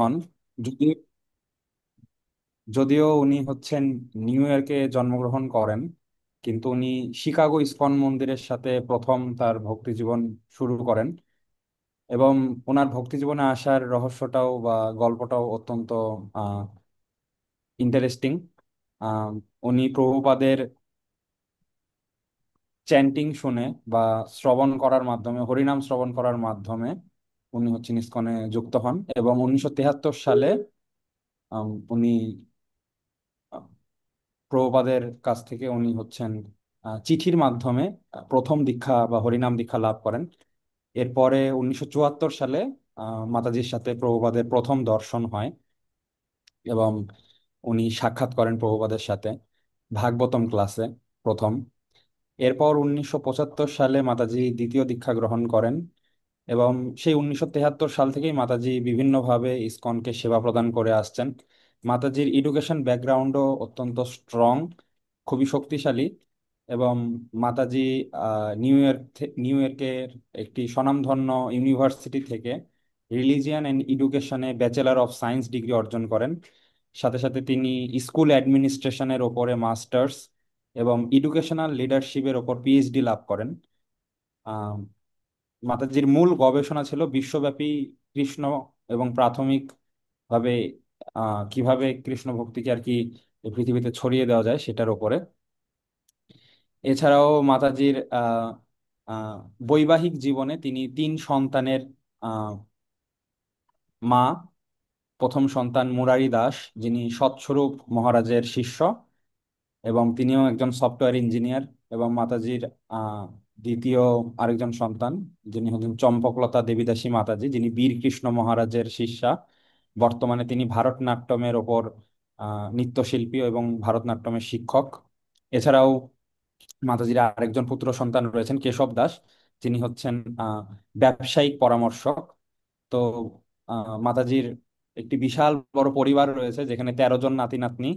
হন। যদিও যদিও উনি হচ্ছেন নিউ ইয়র্কে জন্মগ্রহণ করেন, কিন্তু উনি শিকাগো ইসকন মন্দিরের সাথে প্রথম তার ভক্তি জীবন শুরু করেন। এবং ওনার ভক্তি জীবনে আসার রহস্যটাও বা গল্পটাও অত্যন্ত ইন্টারেস্টিং। উনি প্রভুপাদের চ্যান্টিং শুনে বা শ্রবণ করার মাধ্যমে, হরিনাম শ্রবণ করার মাধ্যমে উনি হচ্ছেন ইসকনে যুক্ত হন। এবং 1973 সালে উনি প্রভুপাদের কাছ থেকে উনি হচ্ছেন চিঠির মাধ্যমে প্রথম দীক্ষা বা হরিনাম দীক্ষা লাভ করেন। এরপরে 1974 সালে মাতাজির সাথে প্রভুপাদের প্রথম দর্শন হয় এবং উনি সাক্ষাৎ করেন প্রভুপাদের সাথে ভাগবতম ক্লাসে প্রথম। এরপর 1975 সালে মাতাজি দ্বিতীয় দীক্ষা গ্রহণ করেন এবং সেই 1973 সাল থেকেই মাতাজি বিভিন্নভাবে ইসকনকে সেবা প্রদান করে আসছেন। মাতাজির এডুকেশন ব্যাকগ্রাউন্ডও অত্যন্ত স্ট্রং, খুবই শক্তিশালী। এবং মাতাজি নিউ ইয়র্কের একটি স্বনামধন্য ইউনিভার্সিটি থেকে রিলিজিয়ান অ্যান্ড এডুকেশনে ব্যাচেলর অফ সায়েন্স ডিগ্রি অর্জন করেন। সাথে সাথে তিনি স্কুল অ্যাডমিনিস্ট্রেশনের ওপরে মাস্টার্স এবং এডুকেশনাল লিডারশিপের ওপর পিএইচডি লাভ করেন। মাতাজির মূল গবেষণা ছিল বিশ্বব্যাপী কৃষ্ণ এবং প্রাথমিক ভাবে কিভাবে কৃষ্ণ ভক্তিকে আর কি এই পৃথিবীতে ছড়িয়ে দেওয়া যায় সেটার উপরে। এছাড়াও মাতাজির আহ, বৈবাহিক জীবনে তিনি তিন সন্তানের আহ, মা। প্রথম সন্তান মুরারি দাস, যিনি সৎস্বরূপ মহারাজের শিষ্য এবং তিনিও একজন সফটওয়্যার ইঞ্জিনিয়ার। এবং মাতাজির আহ দ্বিতীয় আরেকজন সন্তান, যিনি হচ্ছেন চম্পকলতা দেবীদাসী মাতাজি, যিনি বীর কৃষ্ণ মহারাজের শিষ্যা। বর্তমানে তিনি ভারতনাট্যমের ওপর নৃত্যশিল্পী এবং ভারতনাট্যমের শিক্ষক। এছাড়াও মাতাজির আরেকজন পুত্র সন্তান রয়েছেন কেশব দাস, যিনি হচ্ছেন আহ ব্যবসায়িক পরামর্শক। তো মাতাজির একটি বিশাল বড় পরিবার রয়েছে, যেখানে 13 জন নাতি নাতনি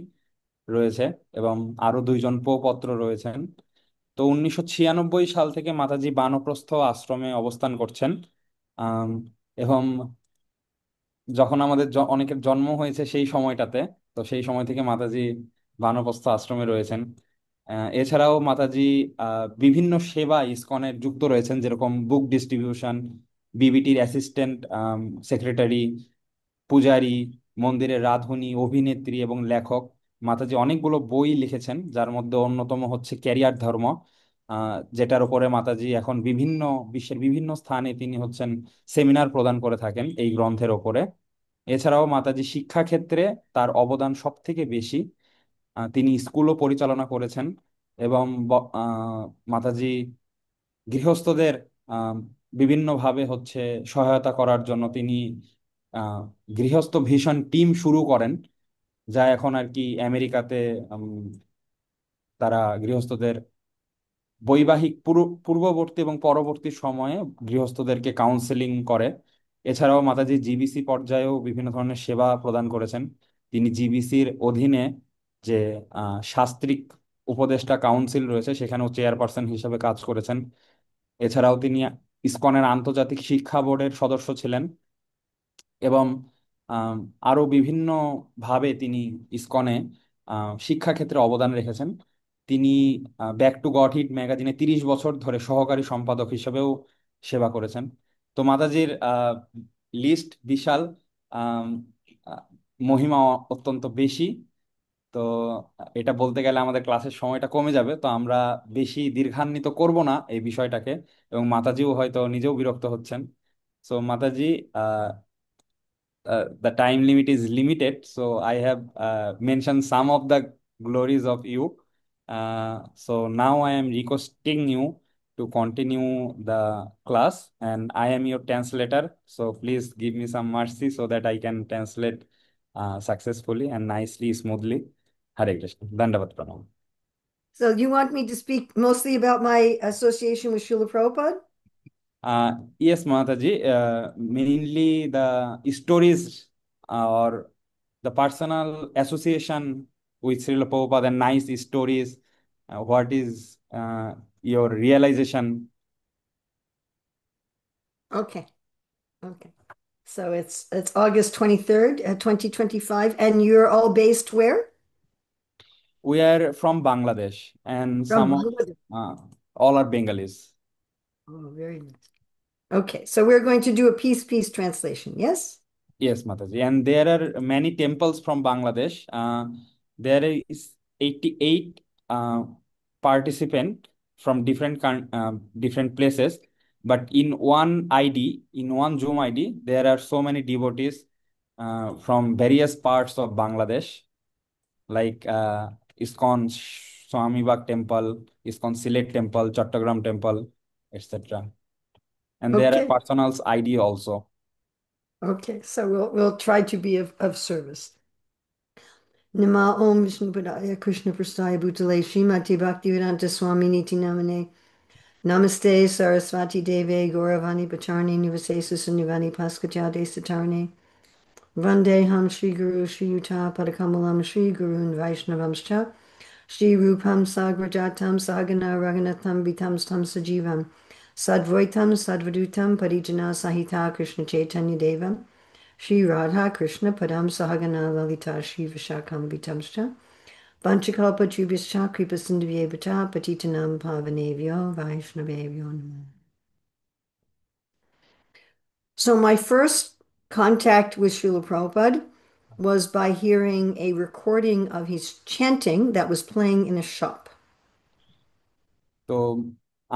রয়েছে এবং আরো 2 জন প্রপৌত্র রয়েছেন। তো 1996 সাল থেকে মাতাজি বানপ্রস্থ আশ্রমে অবস্থান করছেন। আম, এবং যখন আমাদের অনেকের জন্ম হয়েছে সেই সময়টাতে, তো সেই সময় থেকে মাতাজি বানপ্রস্থ আশ্রমে রয়েছেন। এছাড়াও মাতাজি বিভিন্ন সেবা ইসকনের যুক্ত রয়েছেন, যেরকম বুক ডিস্ট্রিবিউশন, বিবিটির অ্যাসিস্ট্যান্ট সেক্রেটারি, পূজারী, মন্দিরের রাঁধুনি, অভিনেত্রী এবং লেখক। মাতাজি অনেকগুলো বই লিখেছেন, যার মধ্যে অন্যতম হচ্ছে ক্যারিয়ার ধর্ম, যেটার উপরে মাতাজি এখন বিশ্বের বিভিন্ন স্থানে তিনি হচ্ছেন সেমিনার প্রদান করে থাকেন এই গ্রন্থের ওপরে। এছাড়াও মাতাজি শিক্ষা ক্ষেত্রে তার অবদান সব থেকে বেশি। তিনি স্কুলও পরিচালনা করেছেন এবং মাতাজি গৃহস্থদের আহ, বিভিন্নভাবে হচ্ছে সহায়তা করার জন্য তিনি আহ, গৃহস্থ ভিশন টিম শুরু করেন, যা এখন আর কি আমেরিকাতে উম, তারা গৃহস্থদের পূর্ববর্তী এবং পরবর্তী সময়ে গৃহস্থদেরকে কাউন্সেলিং করে। এছাড়াও মাতাজি জিবিসি পর্যায়েও বিভিন্ন ধরনের সেবা প্রদান করেছেন। তিনি জিবিসির অধীনে যে শাস্ত্রিক উপদেষ্টা কাউন্সিল রয়েছে, সেখানেও চেয়ারপারসন হিসেবে কাজ করেছেন। এছাড়াও তিনি ইসকনের আন্তর্জাতিক শিক্ষা বোর্ডের সদস্য ছিলেন এবং আম, আরো বিভিন্ন ভাবে তিনি ইসকনে শিক্ষাক্ষেত্রে অবদান রেখেছেন। তিনি ব্যাক টু গডহিড ম্যাগাজিনে 30 বছর ধরে সহকারী সম্পাদক হিসেবেও সেবা করেছেন। তো মাতাজির লিস্ট বিশাল, আম, আহ, মহিমা অত্যন্ত বেশি। তো এটা বলতে গেলে আমাদের ক্লাসের সময়টা কমে যাবে, তো আমরা বেশি দীর্ঘান্বিত করব না এই বিষয়টাকে। এবং মাতাজিও হয়তো নিজেও বিরক্ত হচ্ছেন। So Mataji, the time limit is limited, so I have mentioned some of the glories of you. So now I am requesting you to continue the class, and I am your translator. So please give me some mercy so that I can translate successfully and nicely, smoothly. Hare Krishna. Dandavat Pranam. So you want me to speak mostly about my association with Srila Prabhupada? Yes, Mataji. Mainly the stories or the personal association with Srila Prabhupada and nice stories. What is your realization? Okay. Okay. So it's August 23rd, 2025, and you're all based where? We are from Bangladesh, and From some of Bangladesh. uh, all are Bengalis. Oh, very nice. Okay, so we're going to do a piece translation. Yes? Yes, Mataji. And there are many temples from Bangladesh. There is 88 participant from different places. But in one ID, in one Zoom ID, there are so many devotees from various parts of Bangladesh, like ISKCON Swamibag Temple, ISKCON Silet Temple, Chattogram Temple, etc. And there are Okay. personals ID also. Okay, so we'll try to be of service. Nama Om Vishnu Padaya Krishna Prastaya Bhutale Srimati Bhaktivedanta Swami Niti Namane Namaste Saraswati Deve Gauravani Pacharni Nivasesa Sunivani Paskachade Satarne Vandeham Shri Guru Shri Yuta Padakamalam Shri Gurun Vaishnavamscha Shri Rupam Sagrajatam Sahagana Raghunatham Vitam Stam Sajivam Sadvaitam Sadvadutam Parijana Sahita Krishna Chaitanya Devam Shri Radha Krishna Padam Sahagana Lalita Shri Vishakam Vitamscha Vanchakalpa Tribhyscha Kripa Sindhuvyebhata Patitanam Pavanevyo Vaishnavevyo Namo. So my first contact with Srila Prabhupada was by hearing a recording of his chanting that was playing in a shop. তো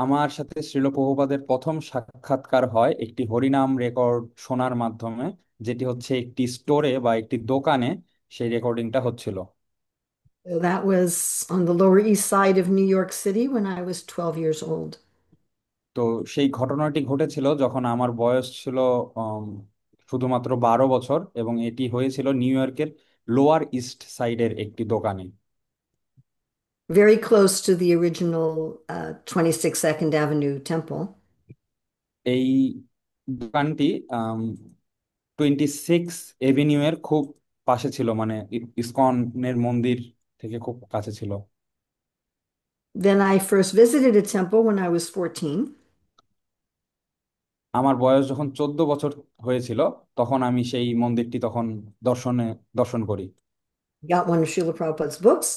আমার সাথে শ্রীল প্রভুপাদের প্রথম সাক্ষাৎকার হয় একটি হরিনাম record শোনার মাধ্যমে, যেটি হচ্ছে একটি স্টোরে বা একটি দোকানে সেই রেকর্ডিংটা হচ্ছিল। So that was on the Lower East Side of New York City when I was 12 years old. তো সেই ঘটনাটি ঘটেছিল যখন আমার বয়স ছিল শুধুমাত্র 12 বছর, এবং এটি হয়েছিল নিউ ইয়র্কের লোয়ার ইস্ট সাইডের একটি দোকানে। Very close to the original 26 Second Avenue Temple. এই দোকানটি 26 এভিনিউ এর খুব পাশে ছিল, মানে ইসকনের মন্দির থেকে খুব কাছে ছিল। Then I first visited a temple when I was 14. আমার বয়স যখন 14 বছর হয়েছিল, তখন আমি সেই মন্দিরটি তখন দর্শন করি। Got one of Srila Prabhupada's books.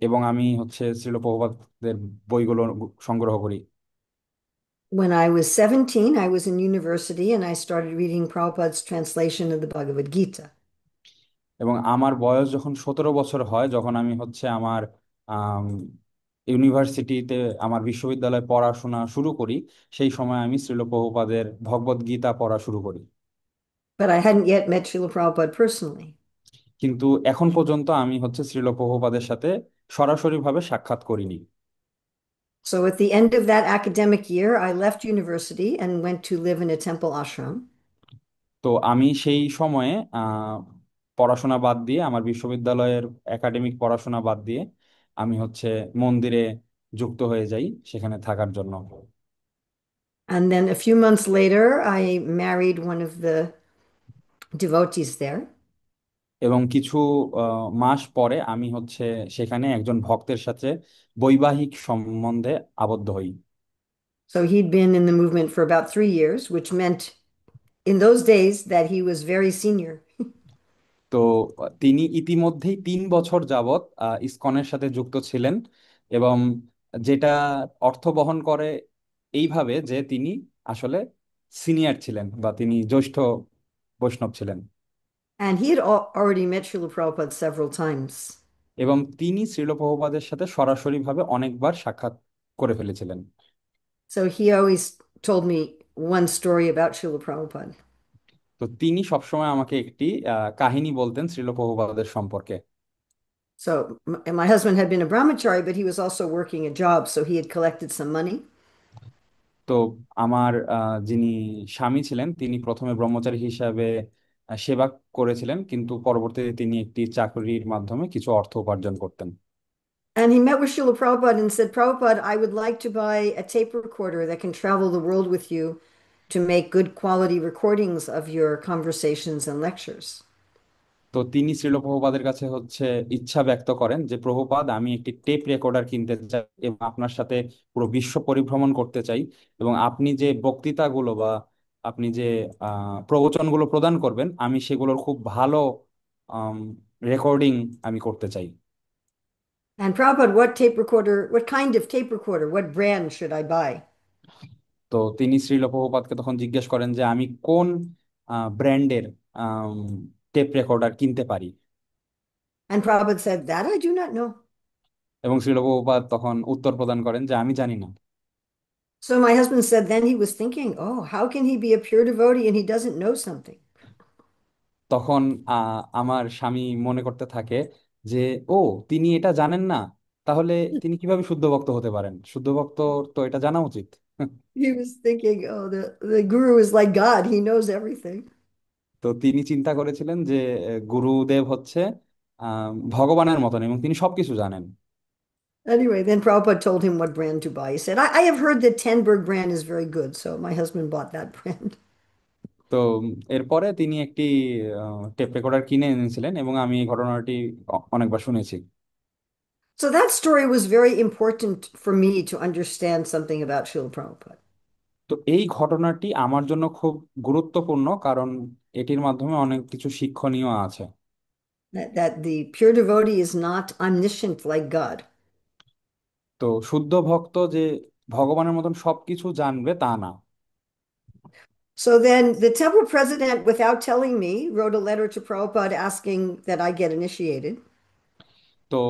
এবং আমি হচ্ছে শ্রীল প্রভুপাদের বইগুলো সংগ্রহ করি। When I was 17, I was in university and I started reading Prabhupada's translation of the Bhagavad Gita. এবং আমার বয়স যখন 17 বছর হয়, যখন আমি হচ্ছে আমার আম, ইউনিভার্সিটিতে আমার বিশ্ববিদ্যালয়ে পড়াশোনা শুরু করি, সেই সময় আমি শ্রীল প্রভুপাদের ভগবদ গীতা পড়া শুরু করি। But I hadn't yet met Srila Prabhupada personally. কিন্তু এখন পর্যন্ত আমি হচ্ছে শ্রীল প্রভুপাদের সাথে সরাসরিভাবে সাক্ষাৎ করিনি। So at the end of that academic year, I left university and went to live in a temple ashram. তো আমি সেই সময়ে পড়াশোনা বাদ দিয়ে, আমার বিশ্ববিদ্যালয়ের একাডেমিক পড়াশোনা বাদ দিয়ে আমি হচ্ছে মন্দিরে যুক্ত হয়ে যাই সেখানে থাকার জন্য। And then a few months later, I married one of the devotees there. এবং কিছু মাস পরে আমি হচ্ছে সেখানে একজন ভক্তের সাথে বৈবাহিক সম্বন্ধে আবদ্ধ হই। So he'd been in the movement for about 3 years, which meant in those days that he was very senior. তো তিনি ইতিমধ্যেই 3 বছর যাবৎ ইসকনের সাথে যুক্ত ছিলেন, এবং যেটা অর্থ বহন করে এইভাবে যে তিনি আসলে সিনিয়র ছিলেন বা তিনি জ্যেষ্ঠ বৈষ্ণব ছিলেন। And he had already met Srila Prabhupada several times. এবং তিনি শ্রীল প্রভুপাদের সাথে সরাসরিভাবে অনেকবার সাক্ষাৎ করে ফেলেছিলেন। So he always told me one story about Srila Prabhupada. তো তিনি সবসময় আমাকে একটি কাহিনী বলতেন শ্রীল প্রভুপাদের সম্পর্কে। So my husband had been a brahmachari, but he was also working a job, so he had collected some money. তো আমার যিনি স্বামী ছিলেন, তিনি প্রথমে ব্রহ্মচারী হিসাবে সেবা করেছিলেন, কিন্তু পরবর্তীতে তিনি একটি চাকরির মাধ্যমে কিছু অর্থ উপার্জন করতেন। And he met with Srila Prabhupada and said, Prabhupada, I would like to buy a tape recorder that can travel the world with you to make good quality recordings of your conversations and lectures. তো তিনি শ্রীল প্রভুপাদের কাছে হচ্ছে ইচ্ছা ব্যক্ত করেন যে, প্রভুপাদ, আমি একটি টেপ রেকর্ডার কিনতে চাই এবং আপনার সাথে পুরো বিশ্ব পরিভ্রমণ করতে চাই, এবং আপনি যে বক্তৃতাগুলো বা আপনি যে প্রবচনগুলো প্রদান করবেন, আমি সেগুলোর খুব ভালো রেকর্ডিং আমি করতে চাই। And Prabhupada, what tape recorder, what kind of tape recorder, what brand should I buy? তো তিনি শ্রীল প্রভুপাদকে তখন জিজ্ঞেস করেন যে আমি কোন ব্র্যান্ডের টেপ রেকর্ডার কিনতে পারি। And Prabhupada said, that I do not know. এবং শ্রীল প্রভুপাদ তখন উত্তর প্রদান করেন যে আমি জানি না। So my husband said, then he was thinking, oh, how can he be a pure devotee and he doesn't know something? তখন আমার স্বামী মনে করতে থাকে যে ও, তিনি এটা জানেন না, তাহলে তিনি কিভাবে শুদ্ধ ভক্ত হতে পারেন? শুদ্ধ ভক্ত তো এটা জানা উচিত। He was thinking, oh, the guru is like God, he knows everything. তো তিনি চিন্তা করেছিলেন যে গুরুদেব হচ্ছে ভগবানের মতন এবং তিনি সবকিছু জানেন। Anyway, then Prabhupada told him what brand to buy. He said, I have heard that Tenberg brand is very good. So my husband bought that brand. তো এরপরে তিনি একটি টেপ রেকর্ডার কিনে এনেছিলেন এবং আমি এই ঘটনাটি অনেকবার শুনেছি। So that story was very important for me to understand something about Srila Prabhupada. তো এই ঘটনাটি আমার জন্য খুব গুরুত্বপূর্ণ, কারণ এটির মাধ্যমে অনেক কিছু শিক্ষণীয় আছে। That the pure devotee is not omniscient like God. তো শুদ্ধ ভক্ত যে ভগবানের মতন সবকিছু জানবে তা না। So then the temple president, without telling me, wrote a letter to Prabhupada asking that I get initiated. তো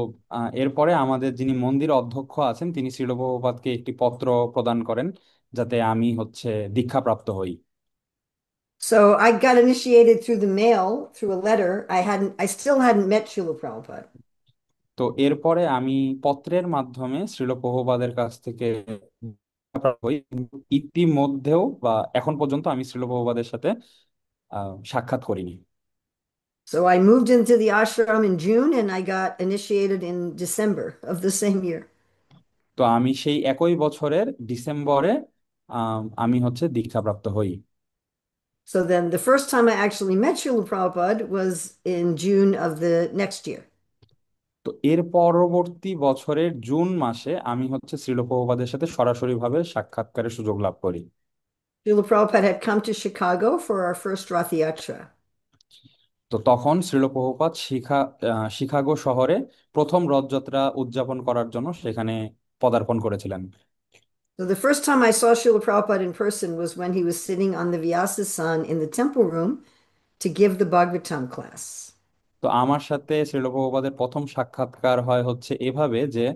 এরপরে আমাদের যিনি মন্দির অধ্যক্ষ আছেন তিনি শ্রীল প্রভুপাদকে একটি পত্র প্রদান করেন যাতে আমি হচ্ছে দীক্ষাপ্রাপ্ত হই। So I got initiated through the mail, through a letter. I still hadn't met Srila Prabhupada. তো এরপরে আমি পত্রের মাধ্যমে শ্রীল প্রভুপাদের কাছ থেকে দীক্ষাপ্রাপ্ত হই, কিন্তু ইতিমধ্যেও বা এখন পর্যন্ত আমি শ্রীল প্রভুপাদের সাথে সাক্ষাৎ করিনি। So I moved into the ashram in June and I got initiated in December of the same year. তো আমি সেই একই বছরের ডিসেম্বরে আমি হচ্ছে দীক্ষাপ্রাপ্ত হই। So then the first time I actually met Srila Prabhupada was in June of the next year. তো এর পরবর্তী বছরের জুন মাসে আমি হচ্ছে শ্রীল প্রভুপাদের সাথে সরাসরিভাবে সাক্ষাৎকারের সুযোগ লাভ করি। Srila Prabhupada had come to Chicago for our first Rath Yatra. তো তখন শ্রীল প্রভুপাদ শিকাগো শহরে প্রথম রথযাত্রা উদযাপন করার জন্য সেখানে পদার্পণ করেছিলেন। So the first time I saw Srila Prabhupada in person was when he was sitting on the Vyasa-san in the temple room to give the Bhagavatam class. তো আমার সাথে শ্রীল প্রভুপাদের প্রথম সাক্ষাৎকার হয় হচ্ছে এভাবে যে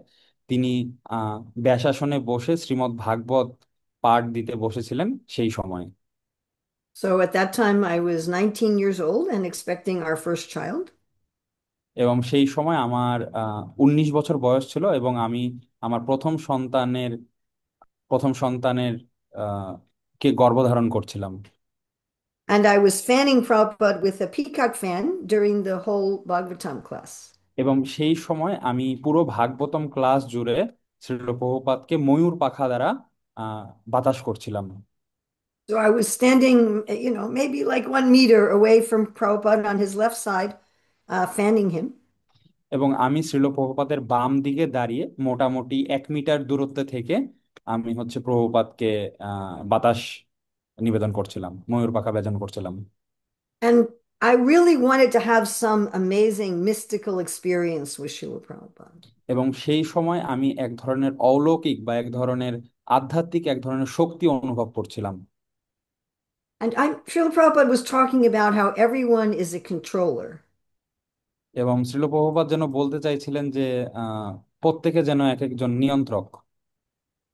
তিনি আহ ব্যাসাসনে বসে শ্রীমদ্ ভাগবত পাঠ দিতে বসেছিলেন সেই সময়। So at that time, I was 19 years old and expecting our first child. এবং সেই সময় আমার 19 বছর বয়স ছিল এবং আমি আমার প্রথম সন্তানের কে গর্ভধারণ করছিলাম। And I was fanning Prabhupada with a peacock fan during the whole Bhagavatam class. এবং সেই সময় আমি পুরো ভাগবতম ক্লাস জুড়ে শ্রীল প্রভুপাদকে ময়ূর পাখা দ্বারা আহ বাতাস করছিলাম। So I was standing, maybe like 1 meter away from Prabhupada on his left side, fanning him. এবং আমি শ্রীল প্রভুপাদের বাম দিকে দাঁড়িয়ে মোটামুটি 1 মিটার দূরত্বে থেকে আমি হচ্ছে প্রভুপাদকে বাতাস নিবেদন করছিলাম, ময়ূর পাখা বেজন করছিলাম। And I really wanted to have some amazing mystical experience with Srila Prabhupada. এবং সেই সময় আমি এক ধরনের অলৌকিক বা এক ধরনের আধ্যাত্মিক এক ধরনের শক্তি অনুভব করছিলাম। And Srila Prabhupada was talking about how everyone is a controller. এবং শ্রীল প্রভুপাদ যেন বলতে চাইছিলেন যে আহ প্রত্যেকে যেন এক একজন নিয়ন্ত্রক।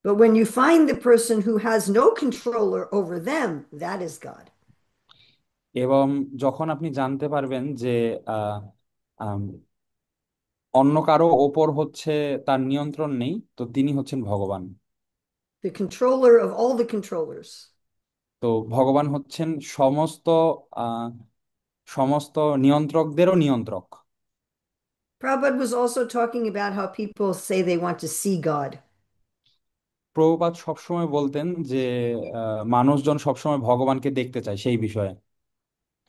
But when you find the person who has no controller over them, that is God. এবং যখন আপনি জানতে পারবেন যে আহ আম, অন্য কারো ওপর হচ্ছে তার নিয়ন্ত্রণ নেই, তো তিনি হচ্ছেন ভগবান। The controller of all the controllers. তো ভগবান হচ্ছেন সমস্ত আহ সমস্ত নিয়ন্ত্রকদেরও নিয়ন্ত্রক। Prabhupada was also talking about how people say they want to see God. Prabhupada সবসময় বলতেন যে মানুষজন সবসময় ভগবানকে দেখতে চায় সেই বিষয়ে।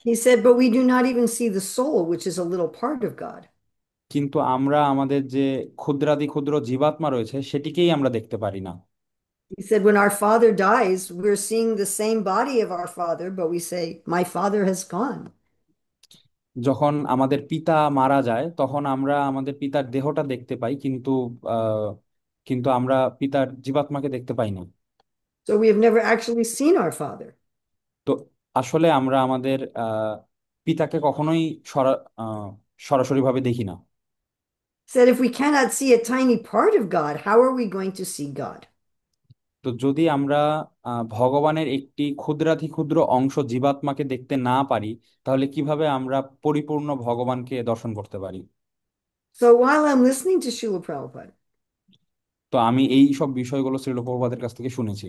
He said, but we do not even see the soul, which is a little part of God. কিন্তু আমরা আমাদের যে ক্ষুদ্রাতি ক্ষুদ্র জীবাত্মা রয়েছে সেটিকেই আমরা দেখতে পারি না। He said, when our father dies, we're seeing the same body of our father, but we say, my father has gone. যখন আমাদের পিতা মারা যায় তখন আমরা আমাদের পিতার দেহটা দেখতে পাই, কিন্তু আমরা পিতার জীবাত্মাকে দেখতে পাই না। So we have never actually seen our father. তো আসলে আমরা আমাদের পিতাকে কখনোই সরা আহ, সরাসরিভাবে দেখি না। Said, if we cannot see a tiny part of God, how are we going to see God? তো যদি আমরা ভগবানের একটি ক্ষুদ্রাতি ক্ষুদ্র অংশ জীবাত্মাকে দেখতে না পারি, তাহলে কিভাবে আমরা পরিপূর্ণ ভগবানকে দর্শন করতে পারি? So while I'm listening to Srila Prabhupada, তো আমি এই সব বিষয়গুলো শ্রীল প্রভুপাদের কাছ থেকে শুনেছি।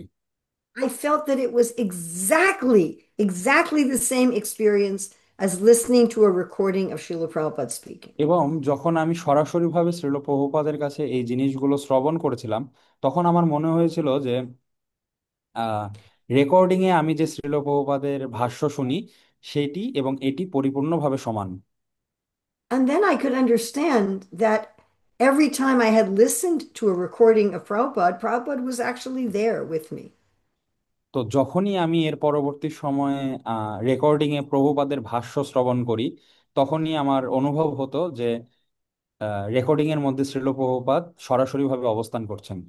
I felt that it was exactly the same experience as listening to a recording of Srila Prabhupada speaking. এবং যখন আমি সরাসরিভাবে শ্রীল প্রভুপাদের কাছে এই জিনিসগুলো শ্রবণ করেছিলাম, তখন আমার মনে হয়েছিল যে রেকর্ডিং এ আমি যে শ্রীল প্রভুপাদের ভাষ্য শুনি সেটি এবং এটি পরিপূর্ণভাবে সমান। And then I could understand that every time I had listened to a recording of Prabhupada, Prabhupada was actually there with me. তো যখনই আমি এর পরবর্তী সময়ে রেকর্ডিং এ প্রভুপাদের ভাষ্য শ্রবণ করি, তখনই আমার অনুভব হতো যে রেকর্ডিং এর মধ্যে শ্রীল প্রভুপাদ সরাসরিভাবে অবস্থান করছেন।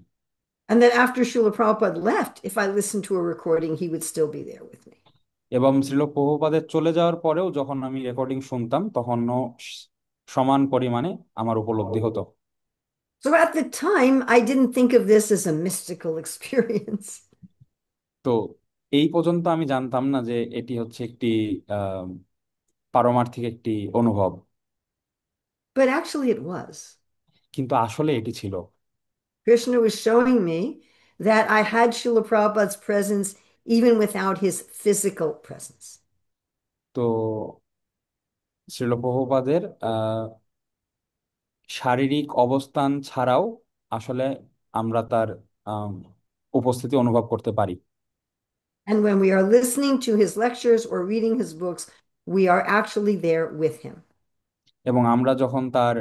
And then after Srila Prabhupada left, if I listened to a recording, he would still be there with me. এবং শ্রীল প্রভুপাদের চলে যাওয়ার পরেও যখন আমি রেকর্ডিং শুনতাম, তখনও সমান পরিমাণে আমার উপলব্ধি হতো। So at the time, I didn't think of this as a mystical experience, তো এই পর্যন্ত আমি জানতাম না যে এটি হচ্ছে একটি আহ পারমার্থিক একটি অনুভব, but actually it was. কিন্তু আসলে এটি ছিল। Krishna was showing me that I had Srila Prabhupada's presence even without his physical presence. তো শ্রীল প্রভুপাদের শারীরিক অবস্থান ছাড়াও আসলে আমরা তার আম, উপস্থিতি অনুভব করতে পারি। And when we are listening to his lectures or reading his books, we are actually there with him. এবং আমরা যখন তার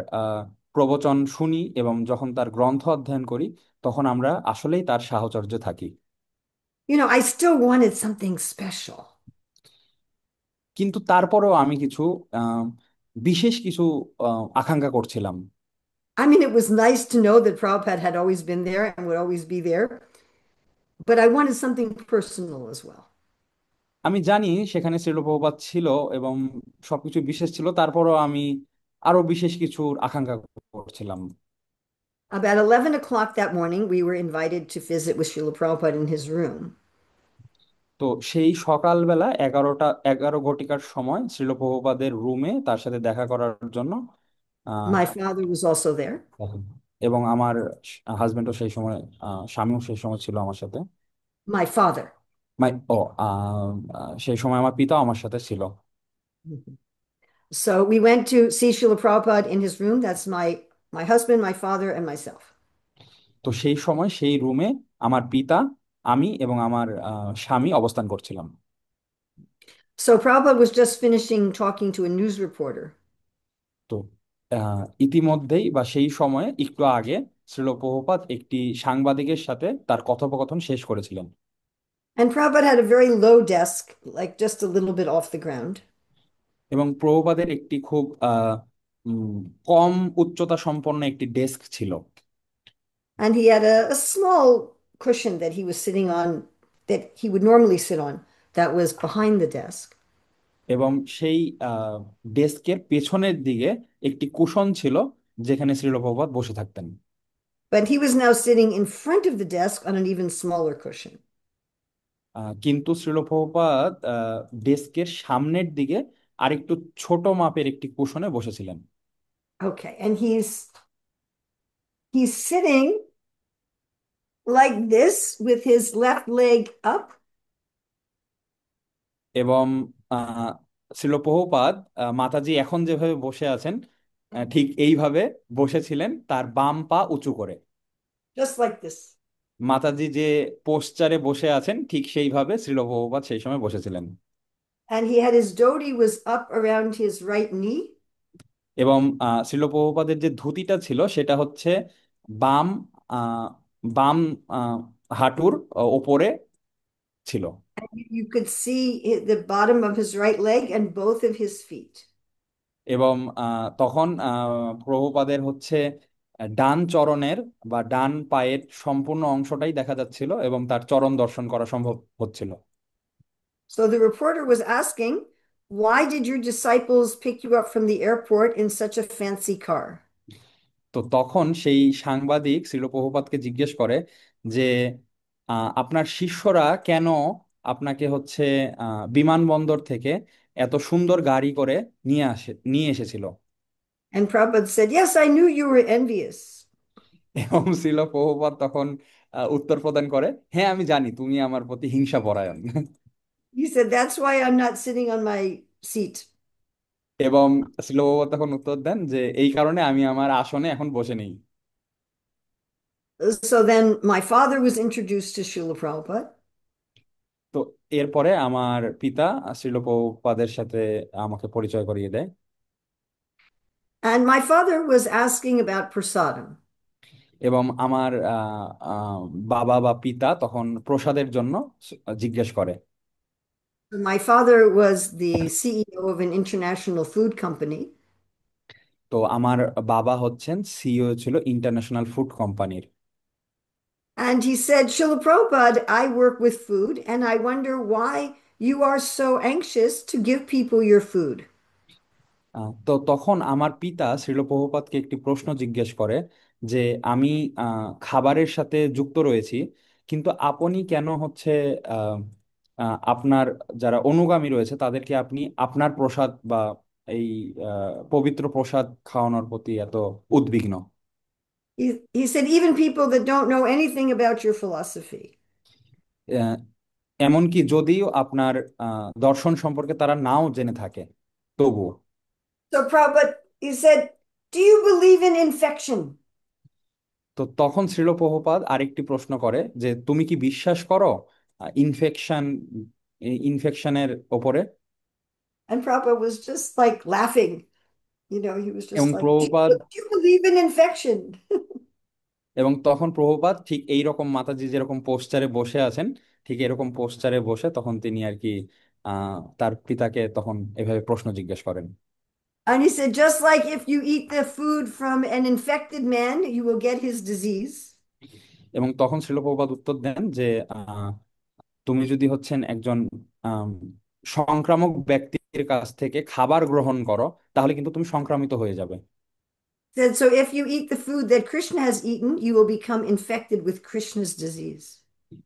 প্রবচন শুনি এবং যখন তার গ্রন্থ অধ্যয়ন করি, তখন আমরা আসলেই তার সাহচর্যে থাকি। I still wanted something special. কিন্তু তারপরেও আমি কিছু আহ, বিশেষ কিছু আকাঙ্ক্ষা করছিলাম। I mean, it was nice to know that Prabhupada had always been there and would always be there, but I wanted something personal as well. আমি জানি সেখানে শ্রীল প্রভুপাদ ছিল এবং সবকিছু বিশেষ ছিল, তারপরও আমি আরো বিশেষ কিছুর আকাঙ্ক্ষা করছিলাম। About 11 o'clock that morning, we were invited to visit with Srila Prabhupada in his room. তো সেই সকালবেলা 11 ঘটিকার সময় শ্রীল প্রভুপাদের রুমে তার সাথে দেখা করার জন্য আহ My father was also there. এবং আমার হাজবেন্ডও সেই সময়, স্বামীও সেই সময় ছিল আমার সাথে। My father. মাই ও সেই সময় আমার পিতাও আমার সাথে ছিল। So we went to see Srila Prabhupada in his room. That's my husband, my father, and myself. তো সেই সময় সেই রুমে আমার পিতা, আমি এবং আমার স্বামী অবস্থান করছিলাম। So Prabhupada was just finishing talking to a news reporter. তো ইতিমধ্যেই বা সেই সময়ে একটু আগে শ্রীল প্রভুপাদ একটি সাংবাদিকের সাথে তার কথোপকথন শেষ করেছিলেন। And Prabhupada had a very low desk, like just a little bit off the ground. এবং প্রভুপাদের একটি খুব উম, কম উচ্চতা সম্পন্ন একটি ডেস্ক ছিল। And he had a small cushion that he was sitting on, that he would normally sit on, that was behind the desk. এবং সেই ডেস্কের পেছনের দিকে একটি কুশন ছিল, যেখানে শ্রীল প্রভুপাদ বসে থাকতেন। But he was now sitting in front of the desk on an even smaller cushion. কিন্তু শ্রীল প্রভুপাদ ডেস্কের সামনের দিকে আরেকটু ছোট মাপের একটি কুশনে বসেছিলেন। Okay, and he's sitting like this with his left leg up. এবং আহ শ্রীল প্রভুপাদ মাতাজি এখন যেভাবে বসে আছেন, ঠিক এইভাবে বসেছিলেন, তার বাম পা উঁচু করে। Just like this. মাতাজি যে পোশ্চারে বসে আছেন, ঠিক সেইভাবে শ্রীল প্রভুপাদ সেই সময় বসেছিলেন। And he had his dhoti was up around his right knee. এবং শ্রীল প্রভুপাদের যে ধুতিটা ছিল সেটা হচ্ছে বাম আহ, বাম আহ, হাঁটুর ওপরে ছিল। You could see the bottom of his right leg and both of his feet. এবং তখন প্রভুপাদের হচ্ছে ডান চরণের বা ডান পায়ের সম্পূর্ণ অংশটাই দেখা যাচ্ছিল এবং তার চরণ দর্শন করা সম্ভব হচ্ছিল। So the reporter was asking, why did your disciples pick you up from the airport in such a fancy car? তো তখন সেই সাংবাদিক শ্রীল প্রভুপাদকে জিজ্ঞেস করে যে আপনার শিষ্যরা কেন আপনাকে হচ্ছে বিমানবন্দর থেকে এত সুন্দর গাড়ি করে নিয়ে এসেছিল। And Prabhupada said, yes, I knew you were envious. এবং শ্রীল প্রভুপাদ তখন উত্তর প্রদান করে, হ্যাঁ আমি জানি তুমি আমার প্রতি হিংসাপরায়ণ। He said, that's why I'm not sitting on my seat. এবং শ্রীল প্রভুপাদ তখন উত্তর দেন যে এই কারণে আমি আমার আসনে এখন বসে নেই। So then my father was introduced to Srila Prabhupada. তো এরপরে আমার পিতা শ্রীল প্রভুপাদের সাথে আমাকে পরিচয় করিয়ে দেয়। And my father was asking about prasadam. এবং আমার বাবা বা পিতা তখন প্রসাদের জন্য জিজ্ঞেস করে। My father was the CEO of an international food company. তো আমার বাবা হচ্ছেন সিইও ছিল ইন্টারন্যাশনাল ফুড কোম্পানির। And he said, Srila Prabhupada, I work with food, and I wonder why you are so anxious to give people your food. তো তখন আমার পিতা শ্রীল প্রভুপাদকে একটি প্রশ্ন জিজ্ঞেস করে যে আমি খাবারের সাথে যুক্ত রয়েছি, কিন্তু আপনি কেন হচ্ছে আহ, আপনার যারা অনুগামী রয়েছে তাদেরকে আপনি আপনার প্রসাদ বা এই পবিত্র প্রসাদ খাওয়ানোর প্রতি এত উদ্বিগ্ন। He said, even people that don't know anything about your philosophy. আহ, এমনকি যদিও আপনার দর্শন সম্পর্কে তারা নাও জেনে থাকে তবুও। So Prabhupada, he said, do you believe in infection? তো তখন শ্রীল প্রভুপাদ আরেকটি প্রশ্ন করে যে তুমি কি বিশ্বাস করো ইনফেকশন ইনফেকশনের ওপরে। And Prabhupada was just like laughing. He was এবং just like, Prabhupada do you believe in infection? এবং তখন প্রভুপাদ ঠিক এই রকম মাতাজি যেরকম পোস্টারে বসে আছেন, ঠিক এরকম পোস্টারে বসে তখন তিনি আর কি তার পিতাকে তখন এভাবে প্রশ্ন জিজ্ঞেস করেন। And he said, just like if you eat the food from an infected man, you will get his disease. এবং তখন শ্রীল প্রভুপাদ উত্তর দেন যে তুমি যদি হচ্ছেন একজন আম, সংক্রামক ব্যক্তির কাছ থেকে খাবার গ্রহণ করো তাহলে কিন্তু তুমি সংক্রামিত হয়ে যাবে। Said, so if you eat the food that Krishna has eaten, you will become infected with Krishna's disease.